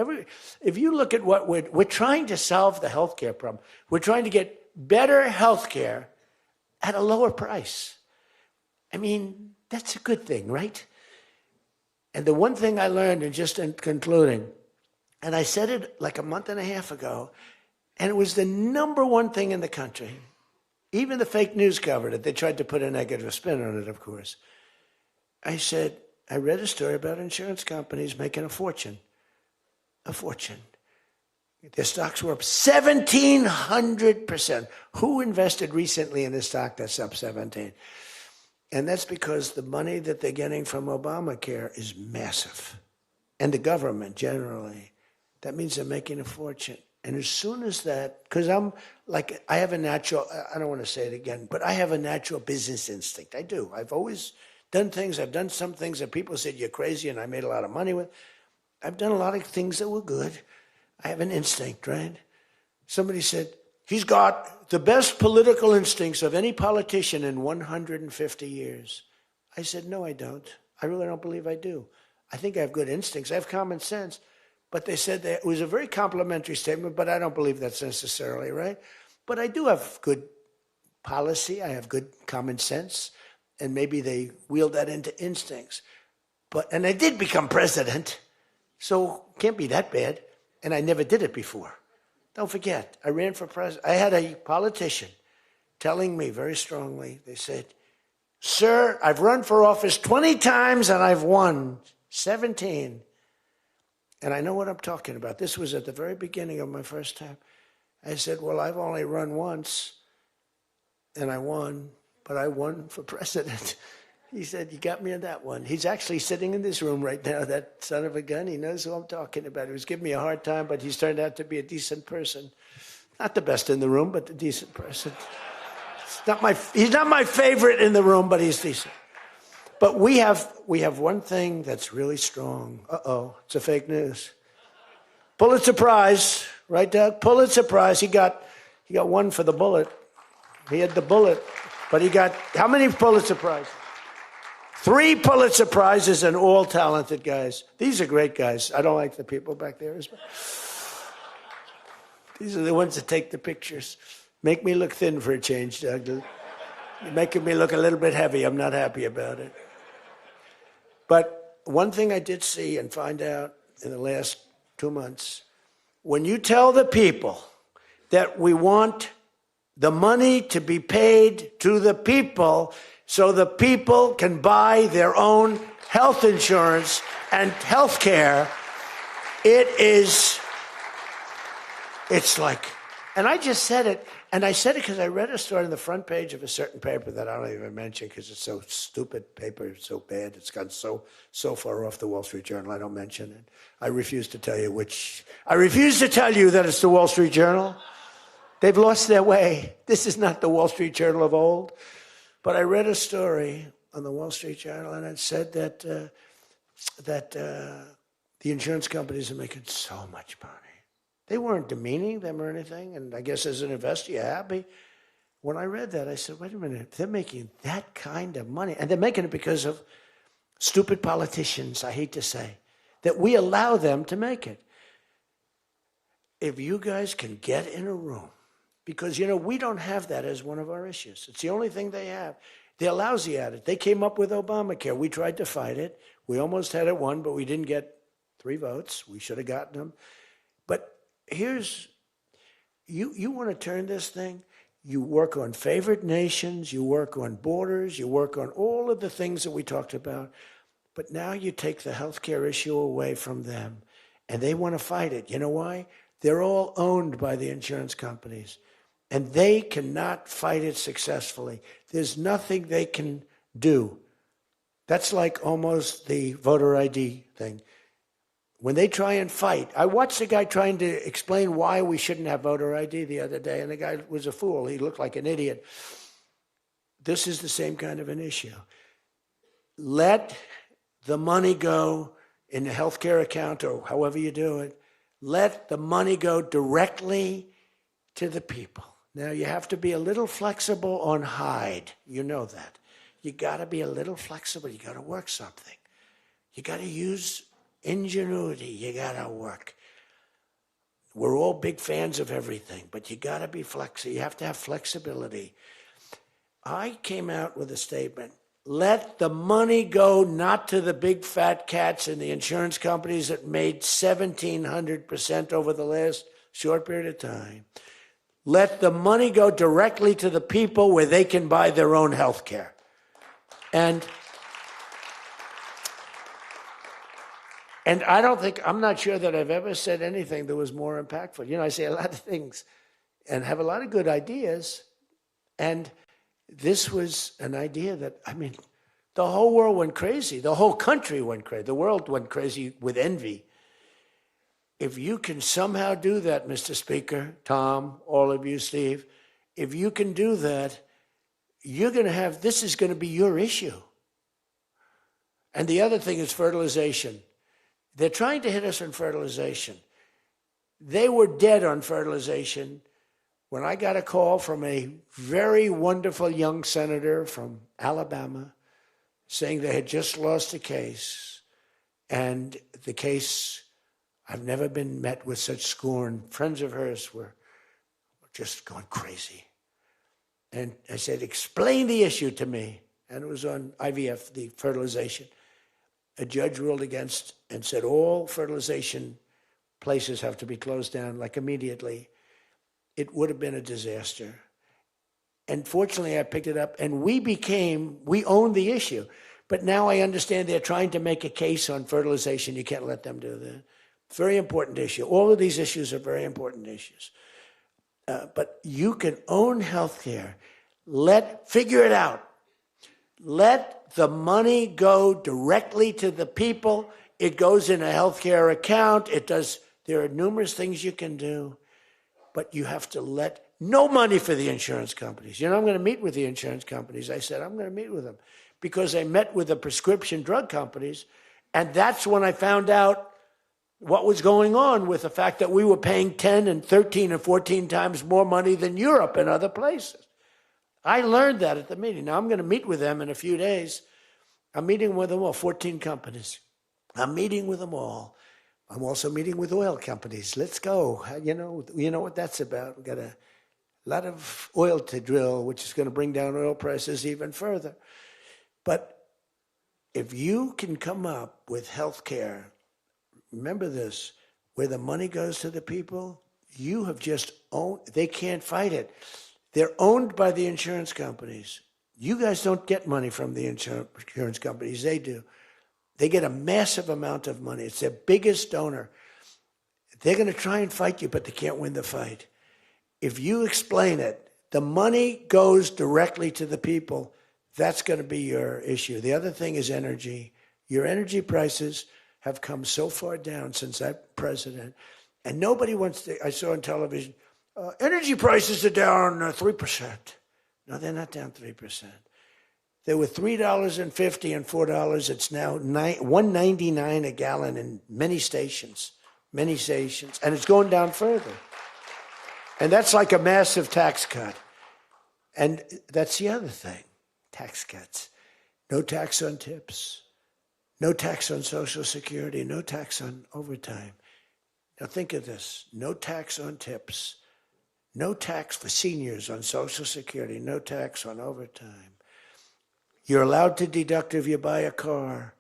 If you look at what we're trying to solve the healthcare problem. We're trying to get better healthcare at a lower price. I mean, that's a good thing, right? And the one thing I learned, and just in concluding, and I said it like a month and a half ago, and it was the number one thing in the country. Even the fake news covered it. They tried to put a negative spin on it, of course. I said, I read a story about insurance companies making a fortune. A fortune. Their stocks were up 1,700%. Who invested recently in a stock that's up 17? And that's because the money that they're getting from Obamacare is massive. And the government generally. That means they're making a fortune. And as soon as that, because I have a natural, I don't want to say it again, but I have a natural business instinct. I do. I've always done things. I've done some things that people said you're crazy and I made a lot of money with. I've done a lot of things that were good. I have an instinct, right? Somebody said, he's got the best political instincts of any politician in 150 years. I said, no, I don't. I really don't believe I do. I think I have good instincts. I have common sense. But they said that it was a very complimentary statement, but I don't believe that's necessarily right. But I do have good policy. I have good common sense. And maybe they wheeled that into instincts. And I did become president, so can't be that bad. And I never did it before. Don't forget, I ran for president. I had a politician telling me very strongly, they said, sir, I've run for office 20 times and I've won 17. And I know what I'm talking about. This was at the very beginning of my first time. I said, well, I've only run once and I won, but I won for president. He said, you got me on that one. He's actually sitting in this room right now, that son of a gun. He knows who I'm talking about. He was giving me a hard time, but he's turned out to be a decent person. Not the best in the room, but a decent person. He's not my favorite in the room, but he's decent. But we have one thing that's really strong. Uh-oh, it's a fake news. Pulitzer Prize, right, Doug? Pulitzer Prize. He got one for the bullet. He had the bullet, but he got how many Pulitzer Prizes? 3 Pulitzer Prizes, and all talented guys. These are great guys. I don't like the people back there. These are the ones that take the pictures. Make me look thin for a change, Doug. You're making me look a little bit heavy. I'm not happy about it. But one thing I did see and find out in the last 2 months, when you tell the people that we want the money to be paid to the people so the people can buy their own health insurance and health care, it's like, and I just said it, and I said it because I read a story on the front page of a certain paper that I don't even mention because it's so stupid paper, it's so bad, it's gone so far off the Wall Street Journal, I don't mention it. I refuse to tell you that it's the Wall Street Journal. They've lost their way. This is not the Wall Street Journal of old. But I read a story on the Wall Street Journal, and it said that the insurance companies are making so much money. They weren't demeaning them or anything, and I guess as an investor, you're happy. When I read that, I said, wait a minute, they're making that kind of money. And they're making it because of stupid politicians, I hate to say, that we allow them to make it. If you guys can get in a room, because, we don't have that as one of our issues. It's the only thing they have. They're lousy at it. They came up with Obamacare. We tried to fight it. We almost had it won, but we didn't get 3 votes. We should have gotten them. But here's, you want to turn this thing, you work on favored nations, you work on borders, you work on all of the things that we talked about, but now you take the healthcare issue away from them, and they want to fight it. You know why? They're all owned by the insurance companies, and they cannot fight it successfully. There's nothing they can do. That's like almost the voter ID thing. When they try and fight, I watched a guy trying to explain why we shouldn't have voter ID the other day, and the guy was a fool. He looked like an idiot. This is the same kind of an issue. Let the money go in the healthcare account or however you do it. Let the money go directly to the people. Now, you have to be a little flexible on Hyde. You know that. You got to be a little flexible. You got to work something. You got to use ingenuity. You got to work. We're all big fans of everything, but you got to be flexible. You have to have flexibility. I came out with a statement. Let the money go not to the big fat cats and the insurance companies that made 1,700% over the last short period of time. Let the money go directly to the people where they can buy their own health care. And I don't think, I'm not sure that I've ever said anything that was more impactful. You know, I say a lot of things and have a lot of good ideas. And this was an idea that, I mean, the whole world went crazy. The whole country went crazy. The world went crazy with envy. If you can somehow do that, Mr. Speaker, Tom, all of you, Steve, if you can do that, you're going to have, this is going to be your issue. And the other thing is fertilization. They're trying to hit us on fertilization. They were dead on fertilization when I got a call from a very wonderful young senator from Alabama saying they had just lost a case. And the case, I've never been met with such scorn. Friends of hers were just going crazy. And I said, explain the issue to me. And it was on IVF, the fertilization. A judge ruled against and said all fertilization places have to be closed down, like immediately. It would have been a disaster. And fortunately, I picked it up, and we owned the issue. But now I understand they're trying to make a case on fertilization. You can't let them do that. Very important issue. All of these issues are very important issues. But you can own healthcare. Figure it out. Let the money go directly to the people. It goes in a healthcare account. There are numerous things you can do, but you have to let no money for the insurance companies. You know, I'm going to meet with the insurance companies. I said, I'm going to meet with them because I met with the prescription drug companies. And that's when I found out what was going on with the fact that we were paying 10 and 13 and 14 times more money than Europe and other places. I learned that at the meeting. Now, I'm going to meet with them in a few days. I'm meeting with them all, 14 companies. I'm meeting with them all. I'm also meeting with oil companies. Let's go. You know what that's about. We've got a lot of oil to drill, which is going to bring down oil prices even further. But if you can come up with health care, remember this, where the money goes to the people, you have just owned, they can't fight it. They're owned by the insurance companies. You guys don't get money from the insurance companies. They do. They get a massive amount of money. It's their biggest donor. They're going to try and fight you, but they can't win the fight. If you explain it, the money goes directly to the people. That's going to be your issue. The other thing is energy. Your energy prices have come so far down since I'm president. And nobody wants to, I saw on television, energy prices are down 3%. No, they're not down 3%. They were $3.50 and $4. It's now $1.99 a gallon in many stations, and it's going down further. And that's like a massive tax cut. And that's the other thing, tax cuts. No tax on tips, no tax on Social Security, no tax on overtime. Now think of this, no tax on tips, no tax for seniors on Social Security, no tax on overtime. You're allowed to deduct if you buy a car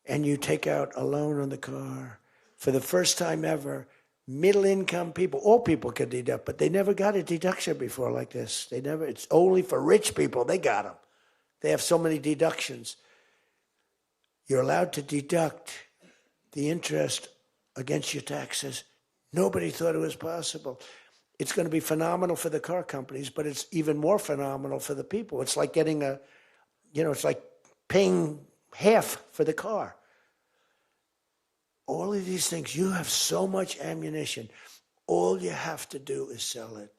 and you take out a loan on the car. For the first time ever, middle-income people, all people can deduct, but they never got a deduction before like this. It's only for rich people. They got them. They have so many deductions. You're allowed to deduct the interest against your taxes. Nobody thought it was possible. It's going to be phenomenal for the car companies, but it's even more phenomenal for the people. It's like getting it's like paying half for the car. All of these things, you have so much ammunition. All you have to do is sell it.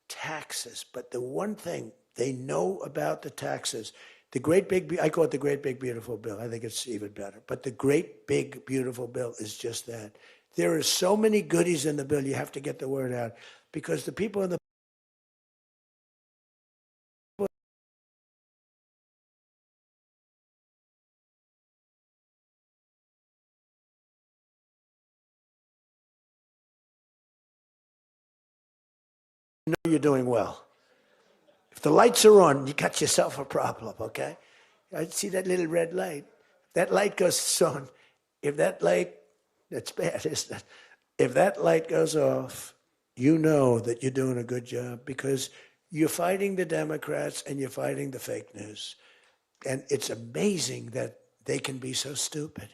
Taxes. But the one thing they know about the taxes, I call it the great big beautiful bill. I think it's even better. But the great big beautiful bill is just that. There are so many goodies in the bill, you have to get the word out. Because the people in the know you're doing well. If the lights are on, you got yourself a problem, okay? I see that little red light. That light goes on. If that light, that's bad, isn't it? If that light goes off, you know that you're doing a good job because you're fighting the Democrats and you're fighting the fake news. And it's amazing that they can be so stupid.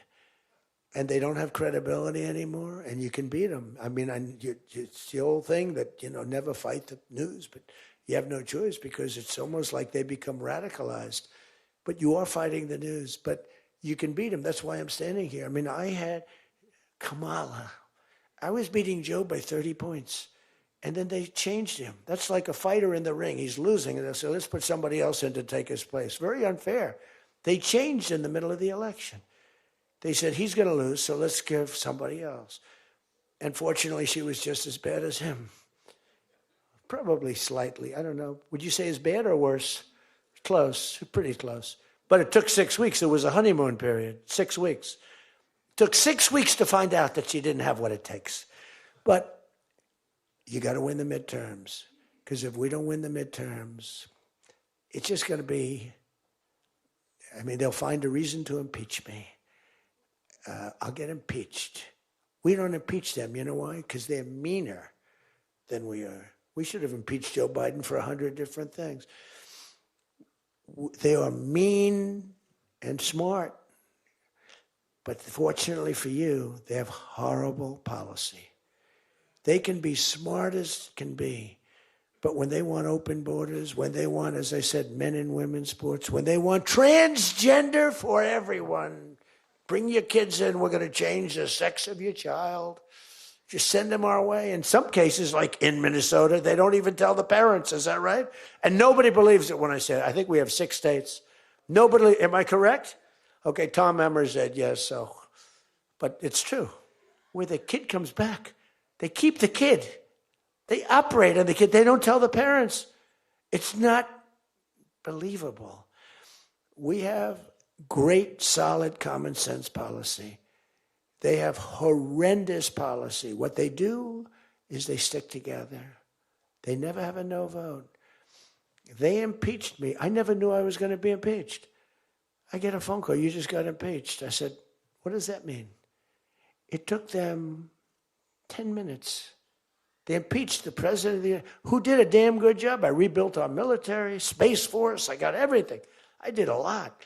And they don't have credibility anymore, and you can beat them. I mean, it's the old thing that, never fight the news, but you have no choice because it's almost like they become radicalized. But you are fighting the news, but you can beat them. That's why I'm standing here. I mean, I had Kamala. I was beating Joe by 30 points, and then they changed him. That's like a fighter in the ring. He's losing, and they say, let's put somebody else in to take his place. Very unfair. They changed in the middle of the election. They said, he's going to lose, so let's give somebody else. And fortunately, she was just as bad as him. Probably slightly. I don't know. Would you say as bad or worse? Close. Pretty close. But it took 6 weeks. It was a honeymoon period. 6 weeks. It took 6 weeks to find out that she didn't have what it takes. But you got to win the midterms. Because if we don't win the midterms, it's just going to be, they'll find a reason to impeach me. I'll get impeached. We don't impeach them. You know why? Because they're meaner than we are. We should have impeached Joe Biden for 100 different things. They are mean and smart. But fortunately for you, they have horrible policy. They can be smart as can be. But when they want open borders, when they want, as I said, men and women's sports, when they want transgender for everyone, bring your kids in, we're going to change the sex of your child. Just send them our way. In some cases, like in Minnesota, they don't even tell the parents. Is that right? And nobody believes it when I say it. I think we have 6 states. Nobody, am I correct? Okay, Tom Emmer said yes, so. But it's true. Where the kid comes back, they keep the kid. They operate on the kid. They don't tell the parents. It's not believable. We have great, solid common sense policy. They have horrendous policy. What they do is they stick together. They never have a no vote. They impeached me. I never knew I was going to be impeached. I get a phone call. You just got impeached. I said, what does that mean? It took them 10 minutes. They impeached the president who did a damn good job. I rebuilt our military, Space Force. I got everything. I did a lot.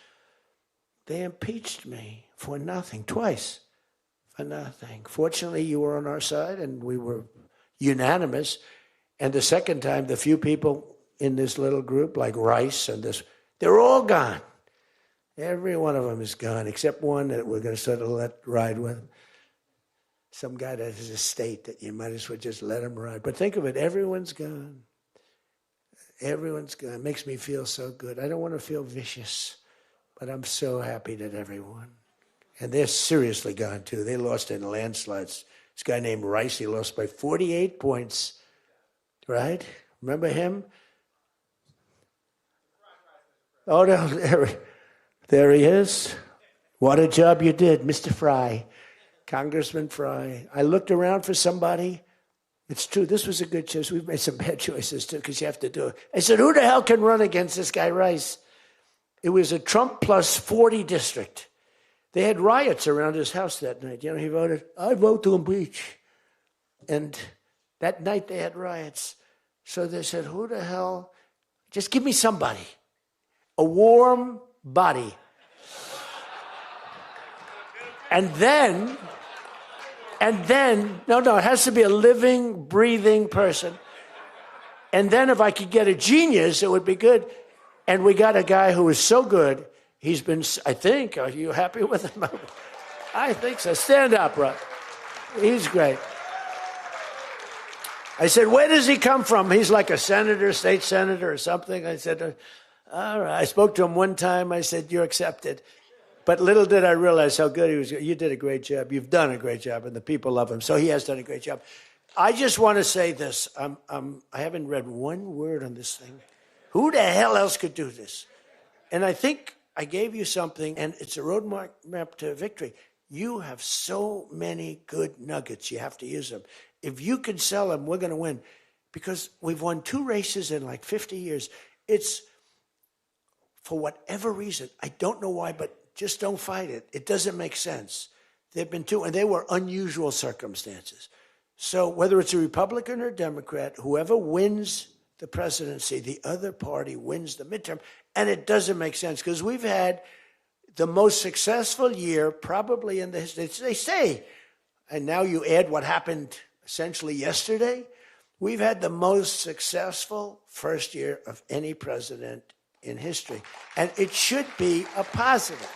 They impeached me for nothing, twice, for nothing. Fortunately, you were on our side, and we were unanimous. And the second time, the few people in this little group, like Rice and this, they're all gone. Every one of them is gone, except one that we're going to sort of let ride with. Some guy that has a state that you might as well just let him ride. But think of it, everyone's gone. Everyone's gone. It makes me feel so good. I don't want to feel vicious. But I'm so happy that everyone. And they're seriously gone, too. They lost in landslides. This guy named Rice, he lost by 48 points. Right? Remember him? Oh, no, there he is. What a job you did, Mr. Fry. Congressman Fry. I looked around for somebody. It's true, this was a good choice. We've made some bad choices, too, because you have to do it. I said, who the hell can run against this guy, Rice? It was a Trump plus 40 district. They had riots around his house that night. You know, he voted, I vote to impeach. And that night they had riots. So they said, who the hell? Just give me somebody. A warm body. And then, no, it has to be a living, breathing person. And then if I could get a genius, it would be good. And we got a guy who is so good. He's been, I think, are you happy with him? I think so. Stand up, Rob. He's great. I said, where does he come from? He's like a senator, state senator or something. I said, all right. I spoke to him one time. I said, you're accepted. But little did I realize how good he was. You did a great job. You've done a great job, and the people love him. So he has done a great job. I just want to say this. I haven't read one word on this thing. Who the hell else could do this? And I think I gave you something, and it's a roadmap to victory. You have so many good nuggets. You have to use them. If you can sell them, we're going to win. Because we've won 2 races in like 50 years. It's, for whatever reason, I don't know why, but just don't fight it. It doesn't make sense. There've been 2, and they were unusual circumstances. So whether it's a Republican or Democrat, whoever wins the presidency, the other party wins the midterm. And it doesn't make sense because we've had the most successful year probably in the history. They say, and now you add what happened essentially yesterday, we've had the most successful first year of any president in history. And it should be a positive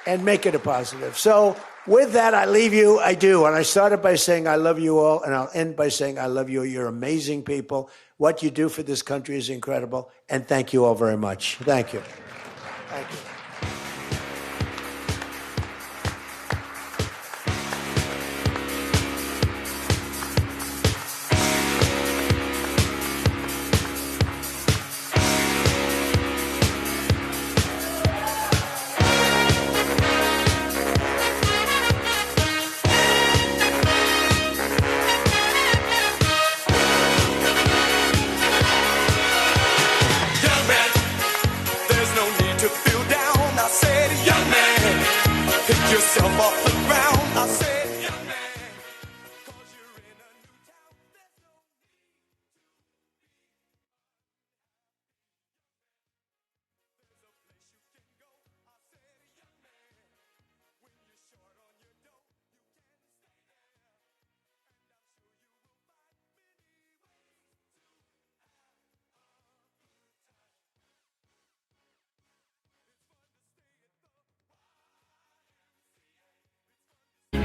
and make it a positive. So with that, I leave you. I do. And I started by saying I love you all, and I'll end by saying I love you. You're amazing people. What you do for this country is incredible. And thank you all very much. Thank you. Thank you.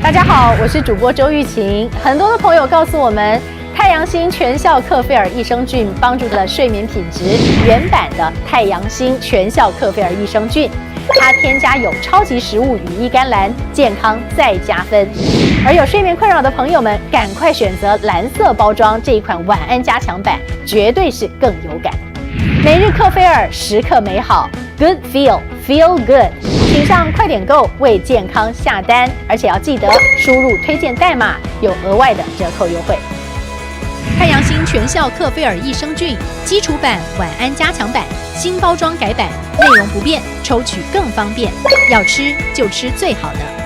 大家好，我是主播周玉琴。很多的朋友告诉我们，太阳星全效克菲尔益生菌帮助了睡眠品质。原版的太阳星全效克菲尔益生菌，它添加有超级食物羽衣甘蓝，健康再加分。而有睡眠困扰的朋友们，赶快选择蓝色包装这一款晚安加强版，绝对是更有感。每日克菲尔，时刻美好 ，Good Feel Good。请上快点购为健康下单，而且要记得输入推荐代码，有额外的折扣优惠。太阳星全效克菲尔益生菌基础版、晚安加强版，新包装改版，内容不变，抽取更方便。要吃就吃最好的。